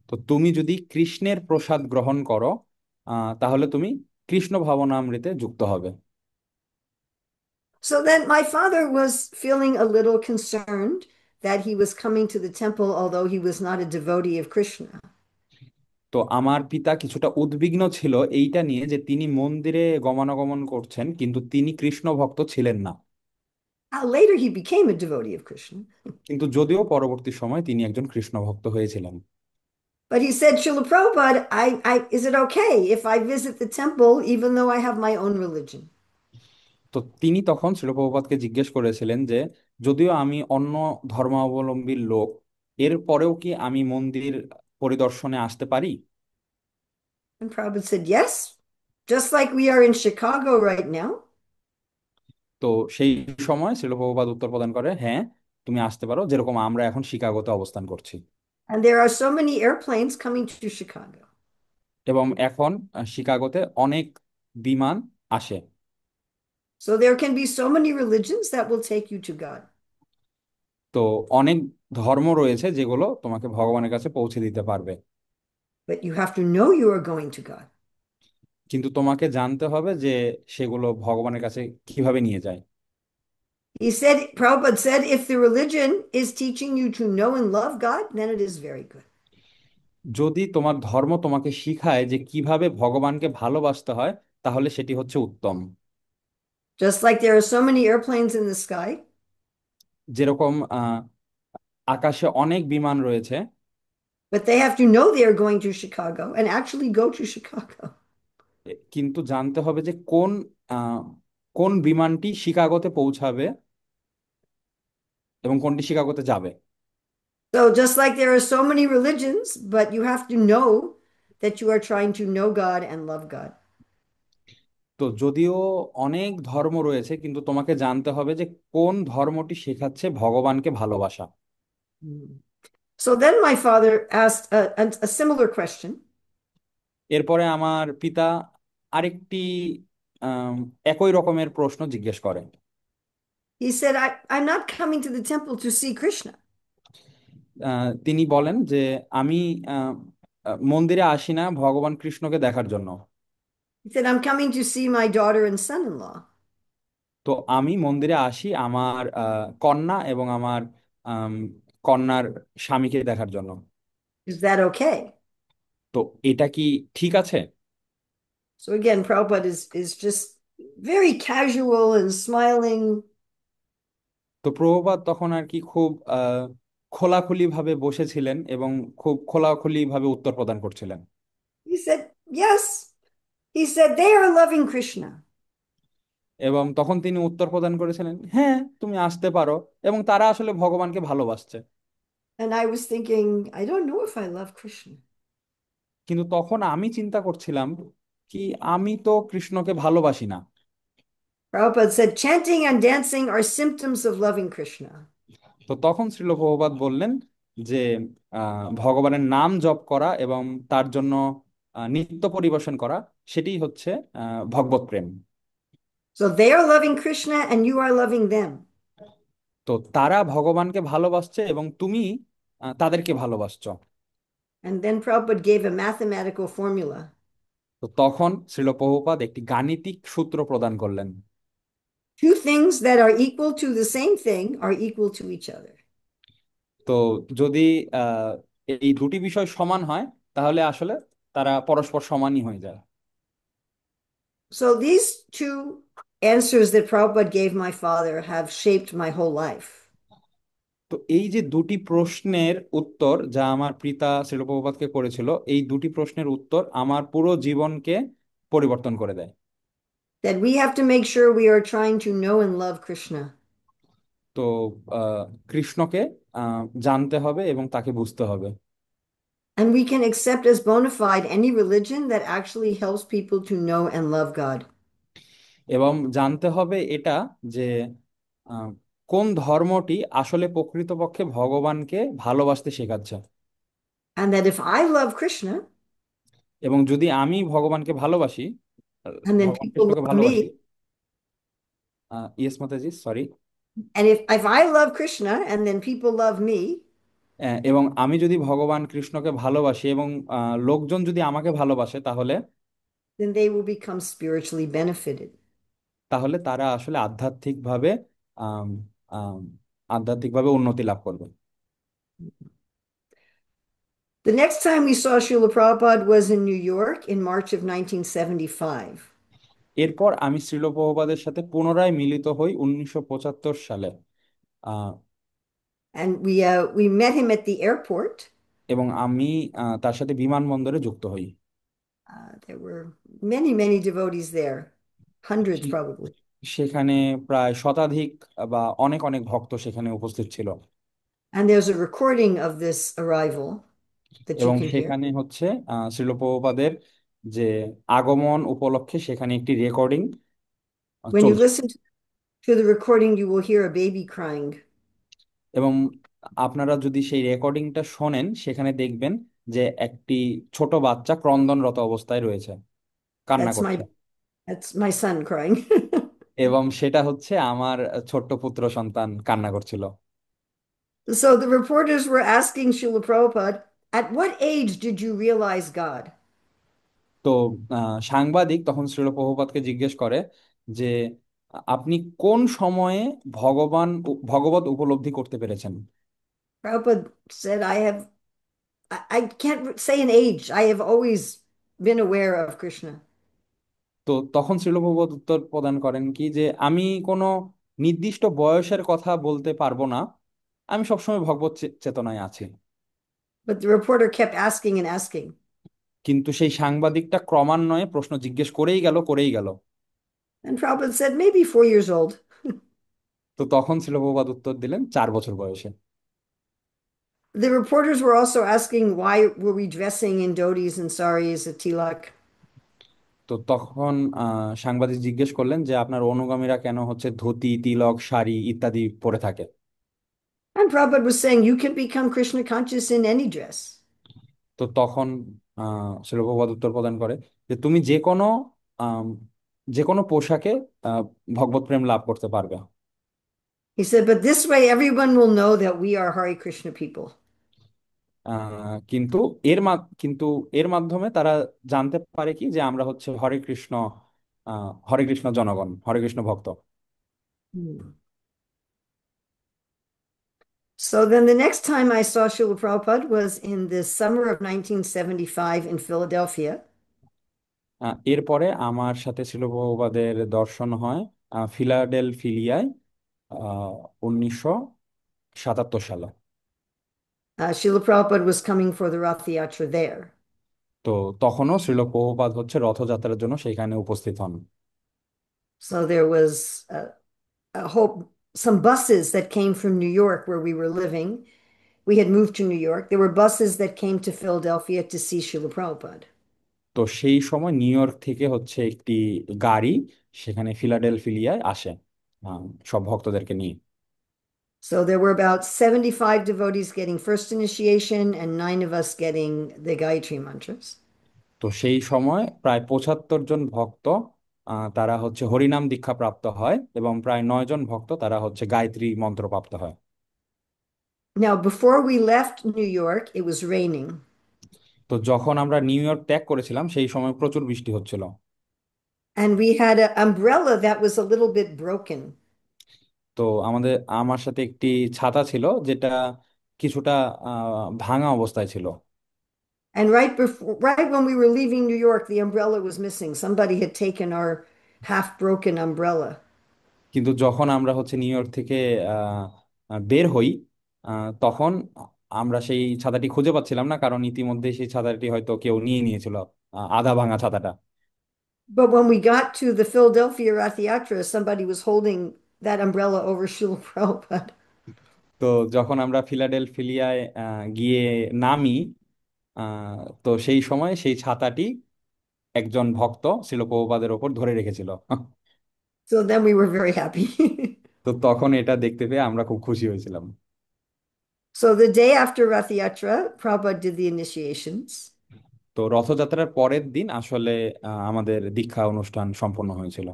তো তুমি যদি কৃষ্ণের প্রসাদ গ্রহণ করো তাহলে তুমি কৃষ্ণ ভাবনামৃতে যুক্ত হবে। So then my father was feeling a little concerned that he was coming to the temple, although he was not a devotee of Krishna. তো আমার পিতা কিছুটা উদ্বিগ্ন ছিল এইটা নিয়ে যে তিনি মন্দিরে গমনাগমন করছেন কিন্তু তিনি কৃষ্ণ ভক্ত ছিলেন না। Later, he became a devotee of Krishna. কিন্তু যদিও পরবর্তী সময় তিনি একজন কৃষ্ণ ভক্ত হয়েছিলেন। But he said, Srila Prabhupada, is it okay if I visit the temple even though I have my own religion? তো তিনি তখন শ্রীল প্রভুপাদকে জিজ্ঞেস করেছিলেন যে যদিও আমি অন্য ধর্মাবলম্বীর লোক, এরপরেও কি আমি মন্দির পরিদর্শনে আসতে পারি। And Prabhupada said, yes, just like we are in Chicago right now. তো সেই সময় শ্রীল প্রভুপাদ উত্তর প্রদান করে, হ্যাঁ তুমি আসতে পারো, যেরকম আমরা এখন শিকাগোতে অবস্থান করছি। And there are so many airplanes coming to Chicago. এবং এখন শিকাগোতে অনেক বিমান আসে। So there can be so many religions that will take you to God. তো অনেক ধর্ম রয়েছে যেগুলো তোমাকে ভগবানের কাছে পৌঁছে দিতে পারবে, But you have to know you are going to God. কিন্তু তোমাকে জানতে হবে যে সেগুলো ভগবানের কাছে কিভাবে নিয়ে যায়। He said, Prabhupada said, if the religion is teaching you to know and love God, then it is very good. যদি তোমার ধর্ম তোমাকে শিখায় যে কিভাবে ভগবানকে ভালোবাসতে হয় তাহলে সেটি হচ্ছে উত্তম। Just like there are so many airplanes in the sky, যেরকম আকাশে অনেক বিমান রয়েছে, but they have to know they are going to Chicago and actually go to Chicago. কিন্তু জানতে হবে যে কোন কোন বিমানটি শিকাগোতে পৌঁছাবে এবং কোনটি শিকাগোতে যাবে। So just like there are so many religions, but you have to know that you are trying to know God and love God. তো যদিও অনেক ধর্ম রয়েছে, কিন্তু তোমাকে জানতে হবে যে কোন ধর্মটি শেখাচ্ছে ভগবানকে ভালোবাসা। Mm. So then my father asked a similar question. এরপরে আমার পিতা আরেকটি আম, একই রকমের প্রশ্ন জিজ্ঞেস করেন। He said, I'm not coming to the temple to see Krishna. তিনি বলেন যে আমি আহ, মন্দিরে আসি না ভগবান কৃষ্ণকে দেখার জন্য। He said, I'm coming to see my daughter and son-in-law. তো আমি মন্দিরে আসি আমার কন্যা এবং আমার আম, কন্যার স্বামীকে দেখার জন্য। Is that okay? তো এটা কি ঠিক আছে? So again, Prabhupada is just very casual and smiling. তো প্রভুপাদ তখন আর কি খুব খোলাখুলি ভাবে বসেছিলেন এবং খুব খোলাখুলি ভাবে উত্তর প্রদান করছিলেন। He said, yes. He said, they are loving Krishna. এবং তখন তিনি উত্তর প্রদান করেছিলেন, হ্যাঁ তুমি আসতে পারো, এবং তারা আসলে ভগবানকে ভালোবাসছে। And I was thinking, I don't know if I love Krishna. কিন্তু তখন আমি চিন্তা করছিলাম কি, আমি তো কৃষ্ণকে ভালোবাসি না। Prabhupada said, chanting and dancing are symptoms of loving Krishna. তো তখন শ্রীল প্রভুপাদ বললেন যে ভগবানের নাম জপ করা এবং তার জন্য নৃত্য পরিবেশন করা, সেটাই হচ্ছে ভগবত প্রেম। So they are loving Krishna and you are loving them. তো তারা ভগবানকে ভালোবাসছে এবং তুমি তাদেরকে ভালোবাসছো। And then Prabhupada gave a mathematical formula. তো তখন শ্রীল প্রভুপাদ একটি গাণিতিক সূত্র প্রদান করলেন। Two things that are equal to the same thing are equal to each other. তো যদি আহ, এই দুটি বিষয় সমান হয়, তাহলে আসলে তারা পরস্পর সমানই হয়ে যায়। So these two answers that Prabhupada gave my father have shaped my whole life. তো এই যে দুটি প্রশ্নের উত্তর যা আমার পিতা শ্রীল প্রভুপাদকে করেছিল, এই দুটি প্রশ্নের উত্তর আমার পুরো জীবনকে পরিবর্তন করে দেয়। That we have to make sure we are trying to know and love Krishna. তো কৃষ্ণকে জানতে হবে এবং তাকে বুঝতে হবে। And we can accept as bona fide any religion that actually helps people to know and love God. এবং জানতে হবে এটা যে আহ, কোন ধর্মটি আসলে প্রকৃতপক্ষে ভগবানকে ভালোবাসতে শেখাচ্ছে। And that if I love Krishna এবং যদি আমি ভগবানকে ভালোবাসি, and then ভগবান people কৃষ্ণকে love ভালোবাসি। me, yes Mataji, sorry. and if I love Krishna and then people love me, এবং আমি যদি ভগবান কৃষ্ণকে ভালোবাসি এবং লোকজন যদি আমাকে ভালোবাসে, তাহলে then they will become spiritually benefited. তাহলে তারা আসলে আধ্যাত্মিকভাবে আম, আম, আধ্যাত্মিকভাবে উন্নতি লাভ করবে। The next time we saw Srila Prabhupada was in New York in March of 1975. এরপর আমি শ্রীল প্রভুপাদের সাথে পুনরায় মিলিত হই 1975 সালে। আহ, And we met him at the airport. এবং আমি তার সাথে বিমানবন্দরে যুক্ত হই। There were many, many devotees there, hundreds say- probably. সেখানে প্রায় শতাধিক বা অনেক অনেক ভক্ত সেখানে উপস্থিত ছিল। And there's a recording of this arrival that you এবং can hear. সেখানে হচ্ছে শ্রীল প্রভুপাদের যে আগমন উপলক্ষে সেখানে একটি রেকর্ডিং When you চলছে। listen to the recording, you will hear a baby crying. এবং আপনারা যদি সেই রেকর্ডিংটা শোনেন, সেখানে দেখবেন যে একটি ছোট বাচ্চা ক্রন্দনরত অবস্থায় রয়েছে, কান্না That's করছে। my that's my son crying. এবং সেটা হচ্ছে আমার ছোট্ট পুত্র সন্তান কান্না করছিল। So the reporters were asking Srila Prabhupada, at what age did you realize God? তো সাংবাদিক তখন শ্রীল প্রভুপাদকে জিজ্ঞেস করে যে আপনি কোন সময়ে ভগবত উপলব্ধি করতে পেরেছেন? Prabhupada said, I can't say an age. I have always been aware of Krishna. তো তখন শ্রীল প্রভুপাদ উত্তর প্রদান করেন কি যে আমি কোনো নির্দিষ্ট বয়সের কথা বলতে পারবো না, আমি সবসময় ভগবত চেতনায় আছি। But the reporter kept asking and asking. কিন্তু সেই সাংবাদিকটা ক্রমান্বয়ে প্রশ্ন জিজ্ঞেস করেই গেল করেই গেল। And Prabhupada said, maybe 4 years old. তো তখন শ্রীল প্রভুপাদ উত্তর দিলেন 4 বছর বয়সে। The reporters were also asking why were we dressing in dhotis and saris at Tilak? তো তখন সাংবাদিক জিজ্ঞেস করলেন যে আপনার অনুগামীরা কেন হচ্ছে ধুতি, তিলক, শাড়ি ইত্যাদি পরে থাকে। And Prabhupada was saying you can become Krishna conscious in any dress. তো তখন শিল প্রভুপাদ উত্তর প্রদান করে যে তুমি আম, যে কোনো পোশাকে আহ, ভগবত প্রেম লাভ করতে পারবে। He said, but this way everyone will know that we are Hare Krishna people. কিন্তু কিন্তু এর মাধ্যমে তারা জানতে পারে কি যে আমরা হচ্ছে হরে কৃষ্ণ জনগণ, হরে কৃষ্ণ ভক্ত। Hmm. So then the next time I saw Srila Prabhupada was in the summer of 1975 in Philadelphia. এরপরে আমার সাথে শিল প্রভুপাদের দর্শন হয় ফিলাডেলফিলিয়ায় 1977 সালে। Srila Prabhupada was coming for the Rath Yatra there. তো তখনও শ্রীল প্রভুপাদ হচ্ছে রথযাত্রার জন্য সেখানে উপস্থিত হন। So there was a whole, some buses that came from New York where we were living. We had moved to New York. There were buses that came to Philadelphia to see Srila Prabhupada. তো সেই সময় new York থেকে হচ্ছে একটি গাড়ি সেখানে ফিলাডেলফিলিয়ায় আসে আহ, সব ভক্তদেরকে নিয়ে। So there were about 75 devotees getting first initiation and 9 of us getting the Gayatri mantras. তো সেই সময় প্রায় 75 জন ভক্ত তারা হচ্ছে হরিনাম দীক্ষা প্রাপ্ত হয় এবং প্রায় 9 জন ভক্ত তারা হচ্ছে গায়ত্রী মন্ত্র প্রাপ্ত হয়। Now, before we left New York, it was raining. তো যখন আমরা নিউ ইয়র্ক ত্যাগ করেছিলাম সেই সময় প্রচুর বৃষ্টি হচ্ছিল। And we had an umbrella that was a little bit broken. তো আমার সাথে একটি ছাতা ছিল যেটা কিছুটা ভাঙা অবস্থায় ছিল। And right when we were leaving New York, the umbrella was missing. Somebody had taken our half-broken umbrella. কিন্তু যখন আমরা হচ্ছে নিউ ইয়র্ক থেকে আহ, বের হই তখন আমরা সেই ছাতাটি খুঁজে পাচ্ছিলাম না, কারণ ইতিমধ্যে সেই ছাতাটি হয়তো কেউ নিয়ে নিয়েছিল, আধা ভাঙা ছাতাটা। But when we got to the Philadelphia Rath Yatra, somebody was holding that umbrella over Srila Prabhupada. তো যখন আমরা ফিলাডেলফিলিয়ায় গিয়ে নামি তো সেই সময় সেই ছাতাটি একজন ভক্ত ছিল প্রভুপাদের ওপর ধরে রেখেছিল। So then we were very happy. তো তখন এটা দেখতে পেয়ে আমরা খুব খুশি হয়েছিলাম। So the day after Rath Yatra, Prabhupada did the initiations. তো রথযাত্রার পরের দিন আসলে আমাদের দীক্ষা অনুষ্ঠান সম্পন্ন হয়েছিল।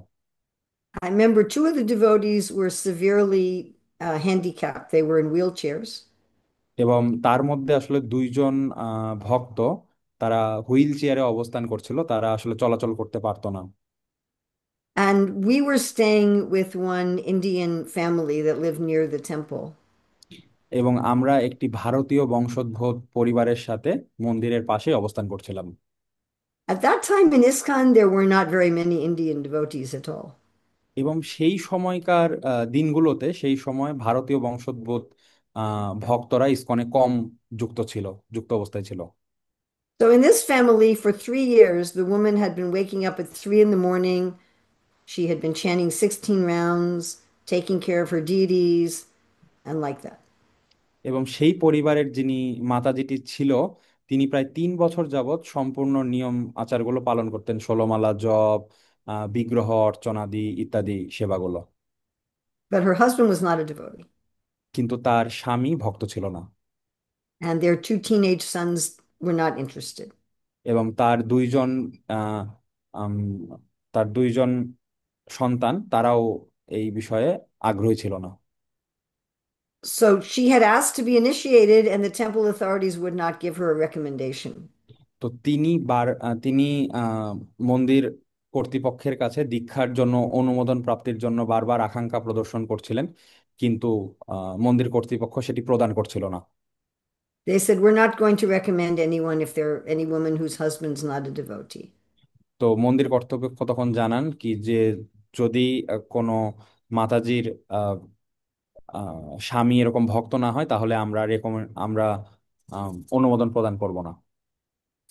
I remember two of the devotees were severely handicapped. They were in wheelchairs. এবং তার মধ্যে আসলে 2 জন ভক্ত তারা হুইল চেয়ারে অবস্থান করছিল, তারা আসলে চলাচল করতে পারতো না। And we were staying with one Indian family that lived near the temple. এবং আমরা একটি ভারতীয় বংশোদ্ভূত পরিবারের সাথে মন্দিরের পাশে অবস্থান করছিলাম। At that time in ISKCON, there were not very many Indian devotees at all. এবং সেই সময়কার দিনগুলোতে সেই সময় ভারতীয় বংশোদ্ভূত ভক্তরা ইসকনে কম যুক্ত ছিল, যুক্ত অবস্থায় ছিল। So in this family, for 3 years, the woman had been waking up at 3 in the morning. She had been chanting 16 rounds, taking care of her deities, and like that. এবং সেই পরিবারের যিনি মাতাজিটি ছিল তিনি প্রায় 3 বছর যাবৎ সম্পূর্ণ নিয়ম আচারগুলো পালন করতেন, ষোলমালা জপ, বিগ্রহ অর্চনাদি ইত্যাদি সেবাগুলো। But her husband was not a devotee, কিন্তু তার স্বামী ভক্ত ছিল না। and their two teenage sons were not interested. এবং আহ, আম, তার 2 জন সন্তান তারাও এই বিষয়ে আগ্রহী ছিল না। So she had asked to be initiated, and the temple authorities would not give her a recommendation. তো তিনি আহ, মন্দির কর্তৃপক্ষের কাছে দীক্ষার জন্য অনুমোদন প্রাপ্তির জন্য বারবার আকাঙ্ক্ষা প্রদর্শন করছিলেন, কিন্তু মন্দির কর্তৃপক্ষ সেটি প্রদান করছিল না। They said, we're not going to recommend anyone if they're any woman whose husband's not a devotee. তো মন্দির কর্তৃপক্ষ তখন জানান কি যে যদি কোনো মাতাজির আহ, স্বামী এরকম ভক্ত না হয় তাহলে আমরা অনুমোদন প্রদান করব না।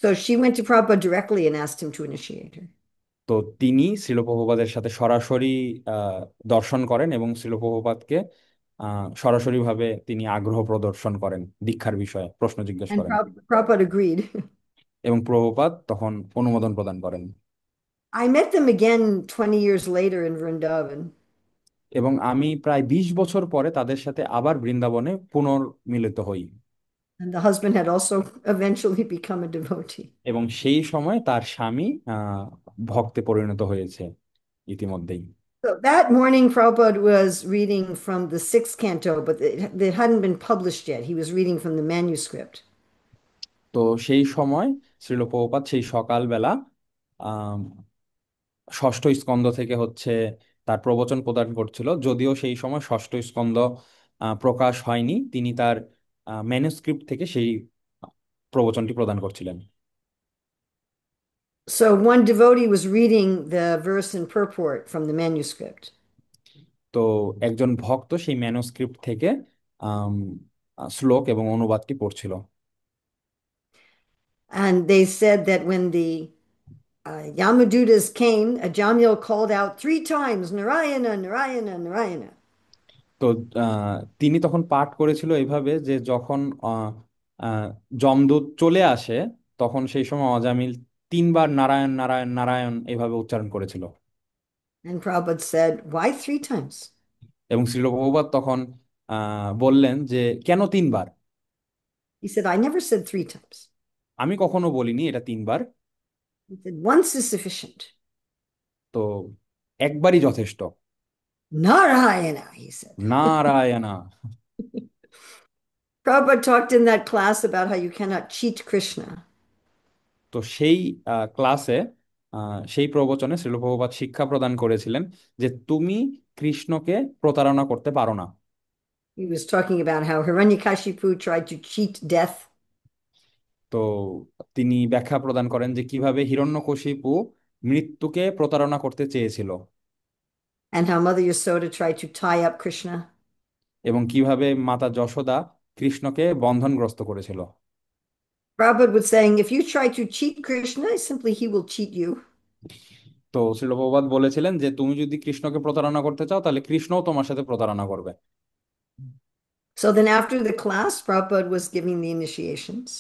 So she went to Prabhupada directly and asked him to initiate her. তো তিনি শ্রীল প্রভুপাদের সাথে সরাসরি আহ, দর্শন করেন এবং শ্রীল প্রভুপাদকে সরাসরিভাবে তিনি আগ্রহ প্রদর্শন করেন দীক্ষার বিষয়ে, প্রশ্ন জিজ্ঞেস And করেন। Prabhupada agreed. এবং প্রভুপাদ তখন অনুমোদন প্রদান করেন। I met them again 20 years later in Vrindavan. এবং আমি প্রায় 20 বছর পরে তাদের সাথে আবার বৃন্দাবনে পুনর্মিলিত হই। And the husband had also eventually become a devotee. এবং সেই সময় তার স্বামী ভক্তে পরিণত হয়েছে ইতিমধ্যেই। So that morning, Prabhupada was reading from the sixth canto, but it hadn't been published yet. He was reading from the manuscript. তো সেই সময় শ্রীল প্রভুপাদ সেই সকালবেলা আহ ষষ্ঠ স্কন্ধ থেকে হচ্ছে তার প্রবচন প্রদান করছিল, যদিও সেই সময় ষষ্ঠ স্কন্ধ প্রকাশ হয়নি। তিনি তার ম্যানুস্ক্রিপ্ট থেকে সেই প্রবচনটি প্রদান করছিলেন। So one devotee was reading the verse and purport from the manuscript. তো একজন ভক্ত সেই ম্যানুস্ক্রিপ্ট থেকে আম, শ্লোক এবং অনুবাদটি পড়ছিল। And they said that when the Yamadutas came, Jamil called out 3 times, Narayana, Narayana, Narayana. তো তিনি তখন পাঠ করেছিল এইভাবে যে যখন আহ, আহ, যমদূত চলে আসে, তখন সেই সময় অজামিল 3বার নারায়ণ নারায়ণ নারায়ণ এভাবে উচ্চারণ করেছিল। And Prabhupada said, Why 3 times? এবং শ্রীল প্রভুপাদ তখন বললেন যে কেন 3বার? He said, I never said 3 times. আমি কখনো বলিনি এটা 3বার। He said, Once is sufficient. তো একবারই যথেষ্ট। Narayana, he said. Narayana. Prabhupada talked in that class about how you cannot cheat Krishna. তো সেই ক্লাসে, সেই প্রবচনে শ্রীল প্রভুপাদ শিক্ষা প্রদান করেছিলেন যে তুমি কৃষ্ণকে প্রতারণা করতে পারো না। He was talking about how Hiranyakashipu tried to cheat death তো তিনি ব্যাখ্যা প্রদান করেন যে কিভাবে হিরণ্যকশিপু মৃত্যুকে প্রতারণা করতে চেয়েছিল, and how Mother Yasoda tried to tie up Krishna. এবং কিভাবে মাতা যশোদা কৃষ্ণকে বন্ধনগ্রস্ত করেছিল। Prabhupada was saying, if you try to cheat Krishna, simply he will cheat you. তো শ্রীল প্রভুপাদ বলেছিলেন যে তুমি যদি কৃষ্ণকে প্রতারণা করতে চাও, তাহলে কৃষ্ণও তোমার সাথে প্রতারণা করবে। So then after the class, Prabhupada was giving the initiations.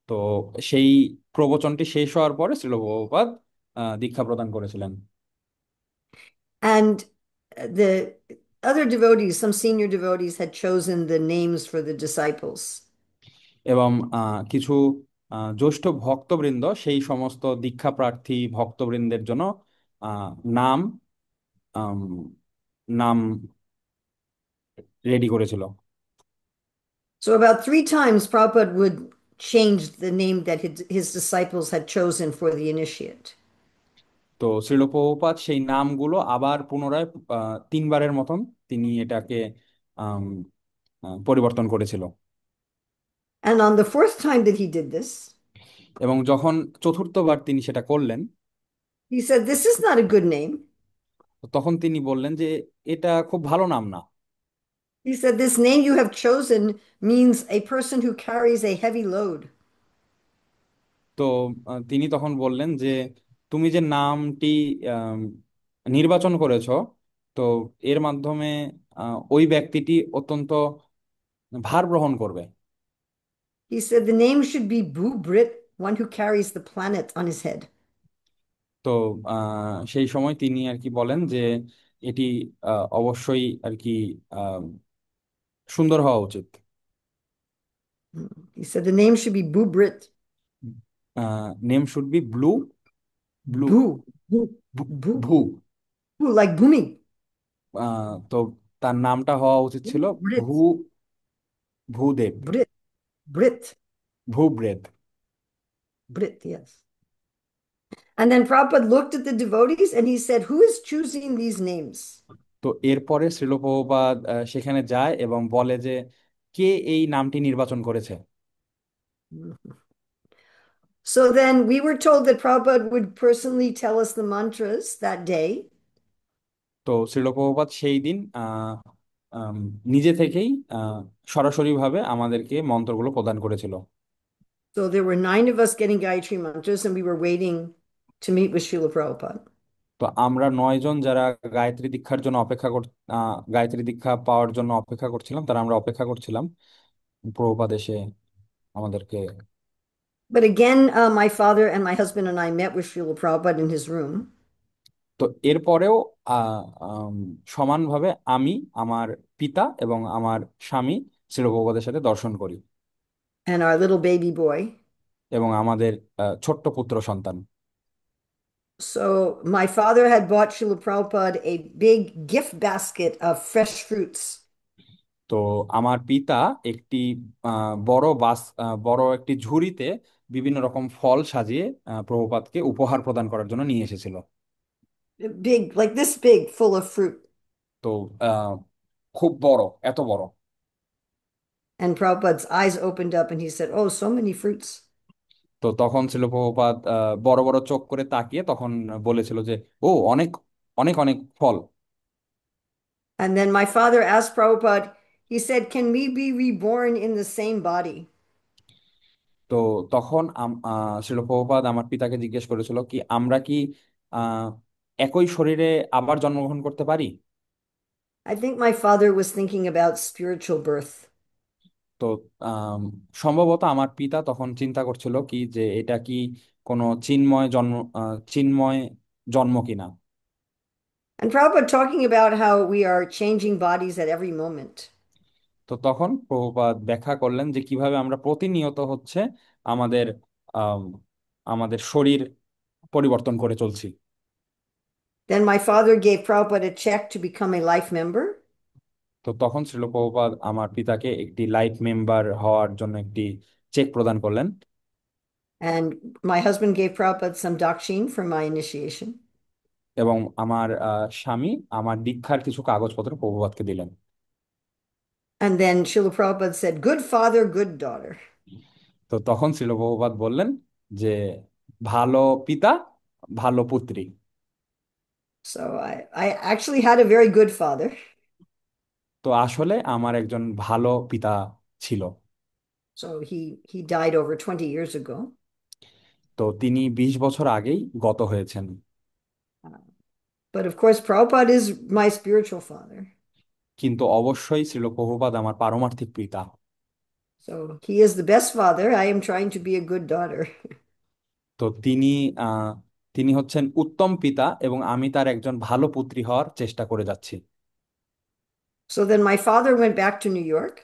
তো সেই প্রবচনটি শেষ হওয়ার পরে শ্রীল প্রভুপাদ দীক্ষা প্রদান করেছিলেন। And the other devotees, some senior devotees, had chosen the names for the disciples. এবং কিছু জ্যেষ্ঠ ভক্তবৃন্দ সেই সমস্ত দীক্ষা প্রার্থী ভক্তবৃন্দের জন্য আহ, নাম আম, নাম রেডি করেছিল। So about 3 times, Prabhupada would change the name that his disciples had chosen for the initiate. তো শ্রীল প্রভুপাদ সেই নামগুলো আবার পুনরায় 3বারের মতন তিনি এটাকে আম, পরিবর্তন করেছিল। And on the fourth time that he did this, এবং যখন চতুর্থবার তিনি সেটা করলেন, he said, This is not a good name. তখন তিনি বললেন যে এটা খুব ভালো নাম না। He said, This name you have chosen means a person who carries a heavy load. তো তিনি তখন বললেন যে তুমি যে নামটি আম, নির্বাচন করেছো, তো এর মাধ্যমে ওই ব্যক্তিটি অত্যন্ত ভার বহন করবে। He said, The name should be Brit, one who carries the planet on his head. তো সেই সময় তিনি আর কি বলেন যে এটি অবশ্যই আর কি আহ, সুন্দর হওয়া উচিত। He said, The name should be Brit. Name should be blue, blue, Boo, boo, boo, ভু। boo, like booming. তো তার নামটা হওয়া উচিত ছিল ভূ, Brit, Bhudev, Brit, Brit, ভূব্রেদ। Brit, yes. And then Prabhupada looked at the devotees and he said, Who is choosing these names? তো এরপরে শ্রীল প্রভুপাদ সেখানে যায় এবং বলে যে কে এই নামটি নির্বাচন করেছে। So then we were told that Prabhupada would personally tell us the mantras that day. তো শ্রীল প্রভুপাদ সেই দিন আম, নিজে থেকেই সরাসরিভাবে আমাদেরকে মন্ত্রগুলো প্রদান করেছিল। So there were 9 of us getting Gayatri mantras, and we were waiting to meet with Srila Prabhupada. তো আমরা 9 জন যারা গায়ত্রী দীক্ষার জন্য গায়ত্রী দীক্ষা পাওয়ার জন্য অপেক্ষা করছিলাম, তারা আমরা অপেক্ষা করছিলাম প্রভুপাদ এসে আমাদেরকে। But again, my father and my husband and I met with Srila Prabhupada in his room, তো এরপরেও সমানভাবে আমি, আমার পিতা এবং আমার স্বামী শ্রীল প্রভুপাদের সাথে দর্শন করি, and our little baby boy. এবং আমাদের ছোট্ট পুত্র সন্তান। So my father had bought Srila Prabhupada a big gift basket of fresh fruits. তো আমার পিতা একটি বড় একটি ঝুড়িতে বিভিন্ন রকম ফল সাজিয়ে প্রভুপাদকে উপহার প্রদান করার জন্য নিয়ে এসেছিল। Big, like this big, full of fruit. তো আহ, খুব বড়, এত বড়। And Prabhupada's eyes opened up and he said, "Oh, so many fruits." তো তখন ছিল প্রভুপাদ বড় বড় চোখ করে তাকিয়ে তখন বলেছিল যে, ও অনেক অনেক অনেক ফল। And then my father asked Prabhupada, he said, "Can we be reborn in the same body?" তো তখন ছিল প্রভুপাদ আমার পিতাকে জিজ্ঞেস করেছিল কি আমরা কি আহ একই শরীরে আবার জন্মগ্রহণ করতে পারি। I think my father was thinking about spiritual birth. তো আম, সম্ভবত আমার পিতা তখন চিন্তা করছিল কি যে এটা কি কোনো চিন্ময় জন্ম কিনা। And Prabhupada talking about how we are changing bodies at every moment. তো তখন প্রভুপাদ ব্যাখ্যা করলেন যে কিভাবে আমরা প্রতিনিয়ত হচ্ছে আমাদের আম, আমাদের শরীর পরিবর্তন করে চলছি। Then my father gave Prabhupada a check to become a life member. তো তখন ছিল প্রভুপাদ আমার পিতাকে একটি লাইফ মেম্বার হওয়ার জন্য একটি চেক প্রদান করলেন। And my husband gave Prabhupada some dakshin for my initiation. এবং আমার স্বামী আমার দীক্ষার কিছু কাগজপত্র প্রভুপাদকে দিলেন। And then Srila Prabhupada said, "Good father, good daughter." তো তখন ছিল প্রভুপাদ বললেন যে ভালো পিতা, ভালো পুত্রী। So I actually had a very good father. তো আসলে আমার একজন ভালো পিতা ছিল। So he died over 20 years ago. তো তিনি 20 বছর আগেই গত হয়েছেন। Uh, but of course, Prabhupada is my spiritual father. কিন্তু অবশ্যই ছিল প্রভুপাদ আমার পারমার্থিক পিতা। So he is the best father. I am trying to be a good daughter. তো আহ তিনি হচ্ছেন উত্তম পিতা এবং আমি তার একজন ভালো পুত্রী হওয়ার চেষ্টা করে যাচ্ছি। So then my father went back to New York,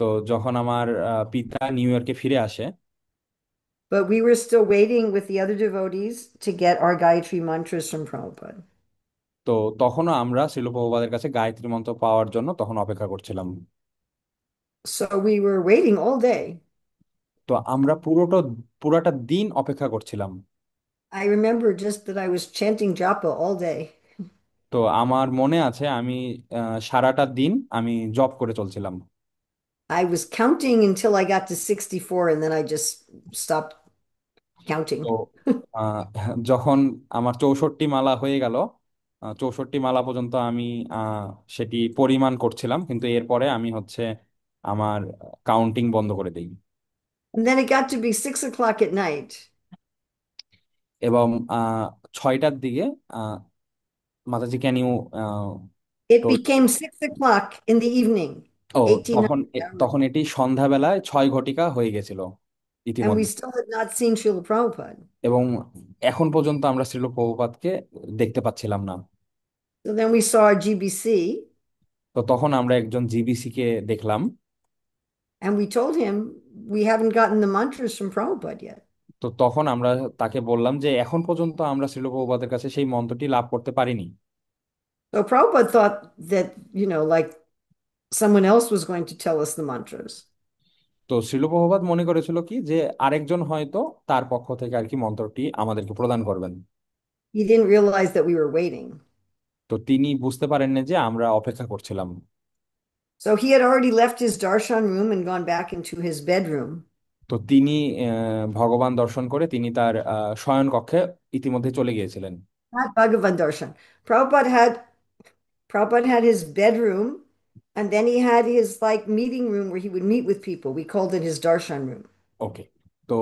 তো যখন আমার পিতা নিউ ইয়র্কে ফিরে আসে, but we were still waiting with the other devotees to get our Gayatri mantras from Prabhupada. তো তখনও আমরা শিল প্রভুপাদের কাছে গায়ত্রী মন্ত্র পাওয়ার জন্য তখন অপেক্ষা করছিলাম। So we were waiting all day. তো আমরা পুরাটা দিন অপেক্ষা করছিলাম। I remember just that I was chanting japa all day. তো আমার মনে আছে আমি সারাটা দিন আমি জব করে চলছিলাম। I was counting until I got to 64 and then I just stopped তো counting. আহ, যখন আমার 64 মালা হয়ে গেল, 64 মালা পর্যন্ত আমি আহ, সেটি পরিমাণ করছিলাম, কিন্তু এরপরে আমি হচ্ছে আমার কাউন্টিং বন্ধ করে দিই। And then it got to be 6 o'clock at night. এবং 6টার দিকে ah, Mataji can you It toll. became 6 o'clock in the evening, ও 1800 hours, তখন এটি সন্ধ্যাবেলায় 6 ঘটিকা হয়ে গেছিল and we ইতিমধ্যে। still had not seen Srila Prabhupada. এবং এখন পর্যন্ত আমরা শ্রীল প্রভুপাদকে দেখতে পাচ্ছিলাম না। So then we saw our GBC তো তখন আমরা একজন জিবিসি কে দেখলাম। and we told him we haven't gotten the mantras from Prabhupada yet. তো তখন আমরা তাকে বললাম যে এখন পর্যন্ত আমরা শ্রীল প্রভুপাদের কাছে সেই মন্ত্রটি লাভ করতে পারিনি। So Prabhupada thought that, like someone else was going to tell us the mantras. তো শ্রীল প্রভুপাদ মনে করেছিল কি যে আরেকজন হয়তো তার পক্ষ থেকে আর কি মন্ত্রটি আমাদেরকে প্রদান করবেন। He didn't realize that we were waiting. তো তিনি বুঝতে পারেননি যে আমরা অপেক্ষা করছিলাম। So he had already left his darshan room and gone back into his bedroom. তো তিনি ভগবান দর্শন করে তিনি তার শয়ন কক্ষে ইতিমধ্যে চলে গিয়েছিলেন। Not Bhagavan darshan. Prabhupada had his bedroom, and then he had his like meeting room where he would meet with people. We called it his darshan room. ওকে। তো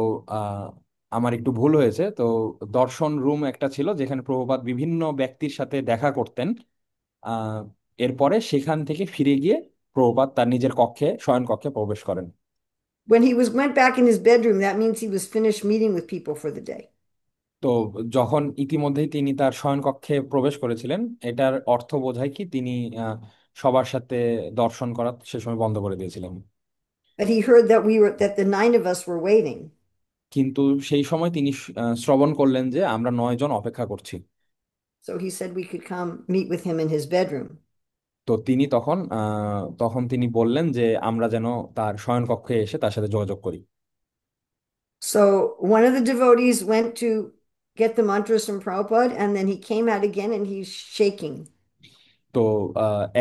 আমার একটু ভুল হয়েছে। তো দর্শন রুম একটা ছিল যেখানে প্রভুপাদ বিভিন্ন ব্যক্তির সাথে দেখা করতেন। আহ এরপরে সেখান থেকে ফিরে গিয়ে প্রভুপাদ তার নিজের কক্ষে, শয়ন কক্ষে প্রবেশ করেন। When he went back in his bedroom, that means he was finished meeting with people for the day. তো যখন ইতিমধ্যেই তিনি তার শয়ন কক্ষে প্রবেশ করেছিলেন, এটার অর্থ বোঝায় কি তিনি আহ, সবার সাথে দর্শন করা সে সময় বন্ধ করে দিয়েছিলেন। But he heard that that the nine of us were waiting. কিন্তু সেই সময় তিনি শ্রবণ করলেন যে আমরা 9 জন অপেক্ষা করছি। So he said we could come meet with him in his bedroom. তো তিনি তখন তিনি বললেন যে আমরা যেন তার শয়ন কক্ষে এসে তার সাথে যোগাযোগ করি। So one of the devotees went to get the mantras from Prabhupada, and then he came out again and he's shaking. তো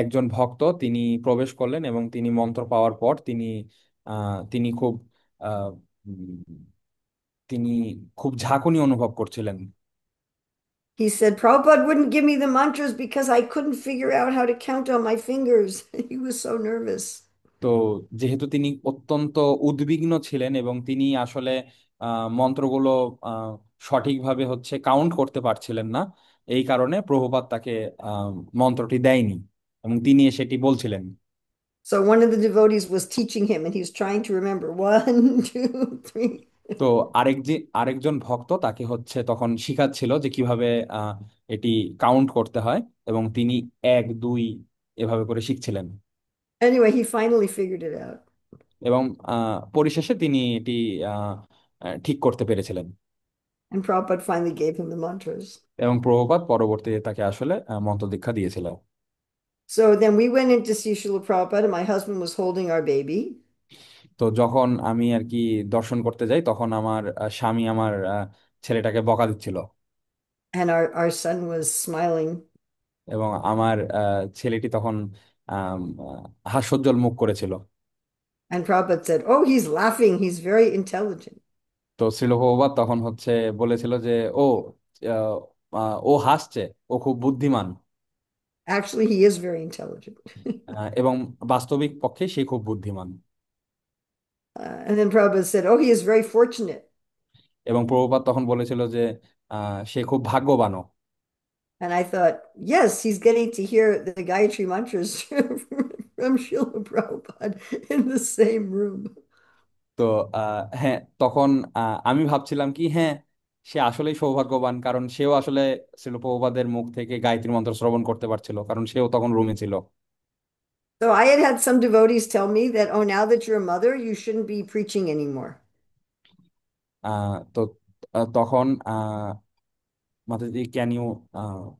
একজন ভক্ত তিনি প্রবেশ করলেন এবং তিনি মন্ত্র পাওয়ার পর তিনি আহ, উম, তিনি খুব ঝাঁকুনি অনুভব করছিলেন। He said, Prabhupada wouldn't give me the mantras because I couldn't figure out how to count on my fingers. He was so nervous. তো যেহেতু তিনি অত্যন্ত উদ্বিগ্ন ছিলেন এবং তিনি আসলে মন্ত্রগুলো আহ, সঠিকভাবে হচ্ছে কাউন্ট করতে পারছিলেন না, এই কারণে প্রভুপাদ তাকে আহ, মন্ত্রটি দেয়নি এবং তিনি সেটি বলছিলেন। So one of the devotees was teaching him, and he was trying to remember one, two, three. তো আরেকজন ভক্ত তাকে হচ্ছে তখন শিখাচ্ছিল যে কিভাবে আহ, এটি কাউন্ট করতে হয়, এবং তিনি 1 2 এভাবে করে শিখছিলেন। Anyway, he finally figured it out. এবং পরিশেষে তিনি এটি আহ, ঠিক করতে পেরেছিলেন। And Prabhupada finally gave him the mantras. এবং প্রভুপাদ পরবর্তীতে তাকে আসলে মন্ত্র দীক্ষা দিয়েছিলেন। So then we went in to see Srila Prabhupada, and my husband was holding our baby, তো যখন আমি আর কি দর্শন করতে যাই, তখন আমার স্বামী আমার ছেলেটাকে বকা দিচ্ছিল, and our son was smiling. এবং আমার ছেলেটি তখন হাস্যোজ্জ্বল মুখ করেছিল। And Prabhupada said, Oh, he's laughing. He's very intelligent. তো শ্রীল প্রভুপাদ তখন হচ্ছে বলেছিল যে আহ, ও হাসছে, ও খুব বুদ্ধিমান। Actually, he is very intelligent. এবং বাস্তবিক পক্ষে সে খুব বুদ্ধিমান। And then Prabhupada said, Oh, he is very fortunate. এবং প্রভুপাদ তখন বলেছিল যে সে খুব ভাগ্যবানও। And I thought, yes, he's getting to hear the Gayatri mantras from Srila Prabhupada in the same room. তো হ্যাঁ, তখন আমি ভাবছিলাম কি, হ্যাঁ, সে আসলেই সৌভাগ্যবান, কারণ সেও আসলে শ্রীল প্রভুপাদের মুখ থেকে গায়ত্রী মন্ত্র শ্রবণ করতে পারছিল, কারণ সেও তখন রুমে ছিল। So I had some devotees tell me that, oh, now that you're a mother, you shouldn't be preaching anymore. তো তখন Mataji, can you?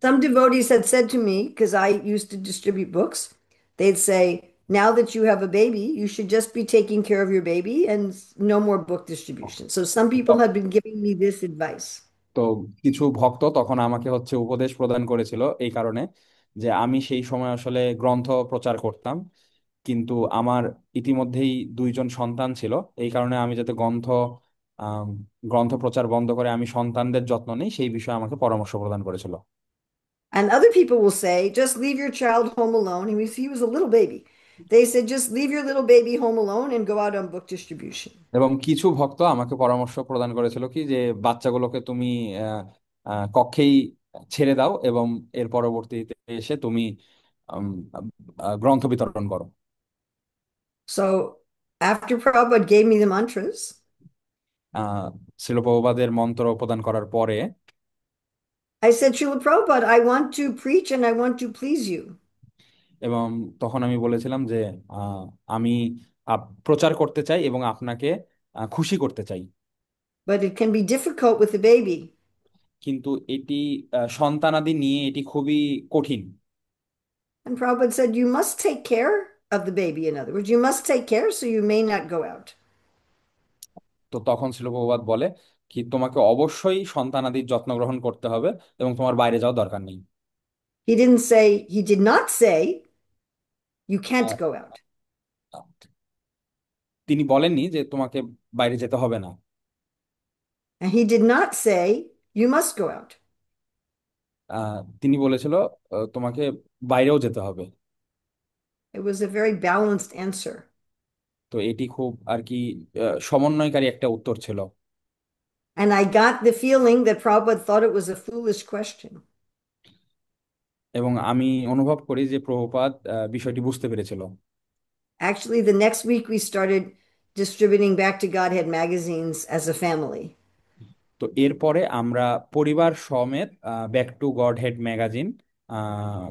Some devotees had said to me, because I used to distribute books, they'd say, now that you have a baby, you should just be taking care of your baby and no more book distribution. So some people had been giving me this advice. তো কিছু ভক্ত তখন আমাকে হচ্ছে উপদেশ প্রদান করেছিল এই কারণে যে আমি সেই সময় আসলে গ্রন্থ প্রচার করতাম, কিন্তু আমার ইতিমধ্যেই 2 জন সন্তান ছিল। এই কারণে আমি যাতে আম, গ্রন্থ প্রচার বন্ধ করে আমি সন্তানদের যত্ন নিই, সেই বিষয়ে আমাকে পরামর্শ প্রদান করেছিল। And other people will say, just leave your child home alone. And if he was a little baby, they said, just leave your little baby home alone and go out on book distribution. এবং কিছু ভক্ত আমাকে পরামর্শ প্রদান করেছিল কি যে বাচ্চাগুলোকে তুমি কক্ষেই ছেড়ে দাও এবং এর পরবর্তীতে এসে তুমি আম, গ্রন্থ বিতরণ করো। So after Prabhupada gave me the mantras, আহ শিল প্রভুপাদের মন্ত্র প্রদান করার পরে I said, Srila Prabhupada, I want to preach and I want to please you. এবং তখন আমি বলেছিলাম যে আহ, আমি প্রচার করতে চাই এবং আপনাকে খুশি করতে চাই। But it can be difficult with the baby. কিন্তু এটি সন্তানাদি নিয়ে এটি খুবই কঠিন। And Prabhupada said, you must take care of the baby. In other words, you must take care so you may not go out. তো তখন শিল প্রভুপাদ বলে কি তোমাকে অবশ্যই সন্তানাদির যত্ন গ্রহণ করতে হবে এবং তোমার বাইরে যাওয়ার দরকার নেই। He did not say, you ah, can't go out. তিনি বলেননি যে তোমাকে বাইরে যেতে হবে না। And he did not say, you must go out. তিনি বলেছিল তোমাকে বাইরেও যেতে হবে। It was a very balanced answer. তো এটি খুব আর কি সমন্বয়কারী একটা উত্তর ছিল। And I got the feeling that Prabhupada thought it was a foolish question. এবং আমি অনুভব করি যে প্রভুপাদ বিষয়টি বুঝতে পেরেছিল। Actually, the next week we started distributing Back to Godhead magazines as a family. তো এরপরে আমরা পরিবার সমেত back to god head magazine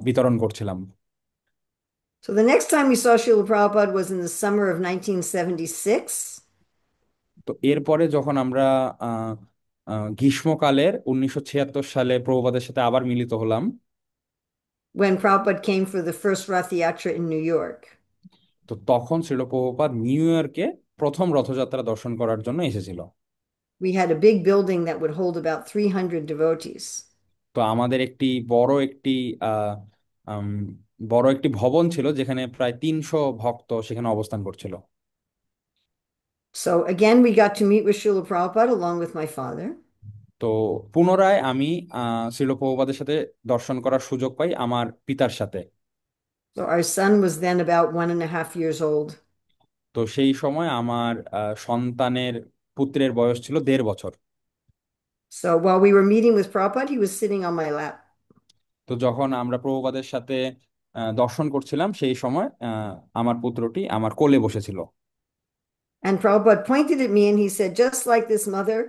বিতরণ করছিলাম। So the next time we saw Srila Prabhupada was in the summer of 1976 তো এরপরে যখন আমরা আহ, গ্রীষ্মকালের 1976 সালে প্রভুপাদের সাথে আবার মিলিত হলাম, when Prabhupada came for the first Rath Yatra in New York. তো তখন ছিল প্রভুপাদ নিউ ইয়র্কে প্রথম রথযাত্রা দর্শন করার জন্য এসেছিল। We had a big building that would hold about 300 devotees. তো আমাদের আহ আম, বড় একটি ভবন ছিল যেখানে প্রায় 300 ভক্ত সেখানে অবস্থান করছিল। So again, we got to meet with Srila Prabhupada along with my father. তো পুনরায় আমি শ্রীল প্রভুপাদের সাথে দর্শন করার সুযোগ পাই আমার পিতার সাথে। So our son was then about 1.5 years old. তো সেই সময় আমার সন্তানের পুত্রের বয়স ছিল 1.5 বছর। So while we were meeting with Prabhupada, he was sitting on my lap. তো যখন আমরা প্রভুপাদের সাথে দর্শন করছিলাম সেই সময় আমার পুত্রটি আমার কোলে বসেছিল। And Prabhupada pointed at me and he said, just like this mother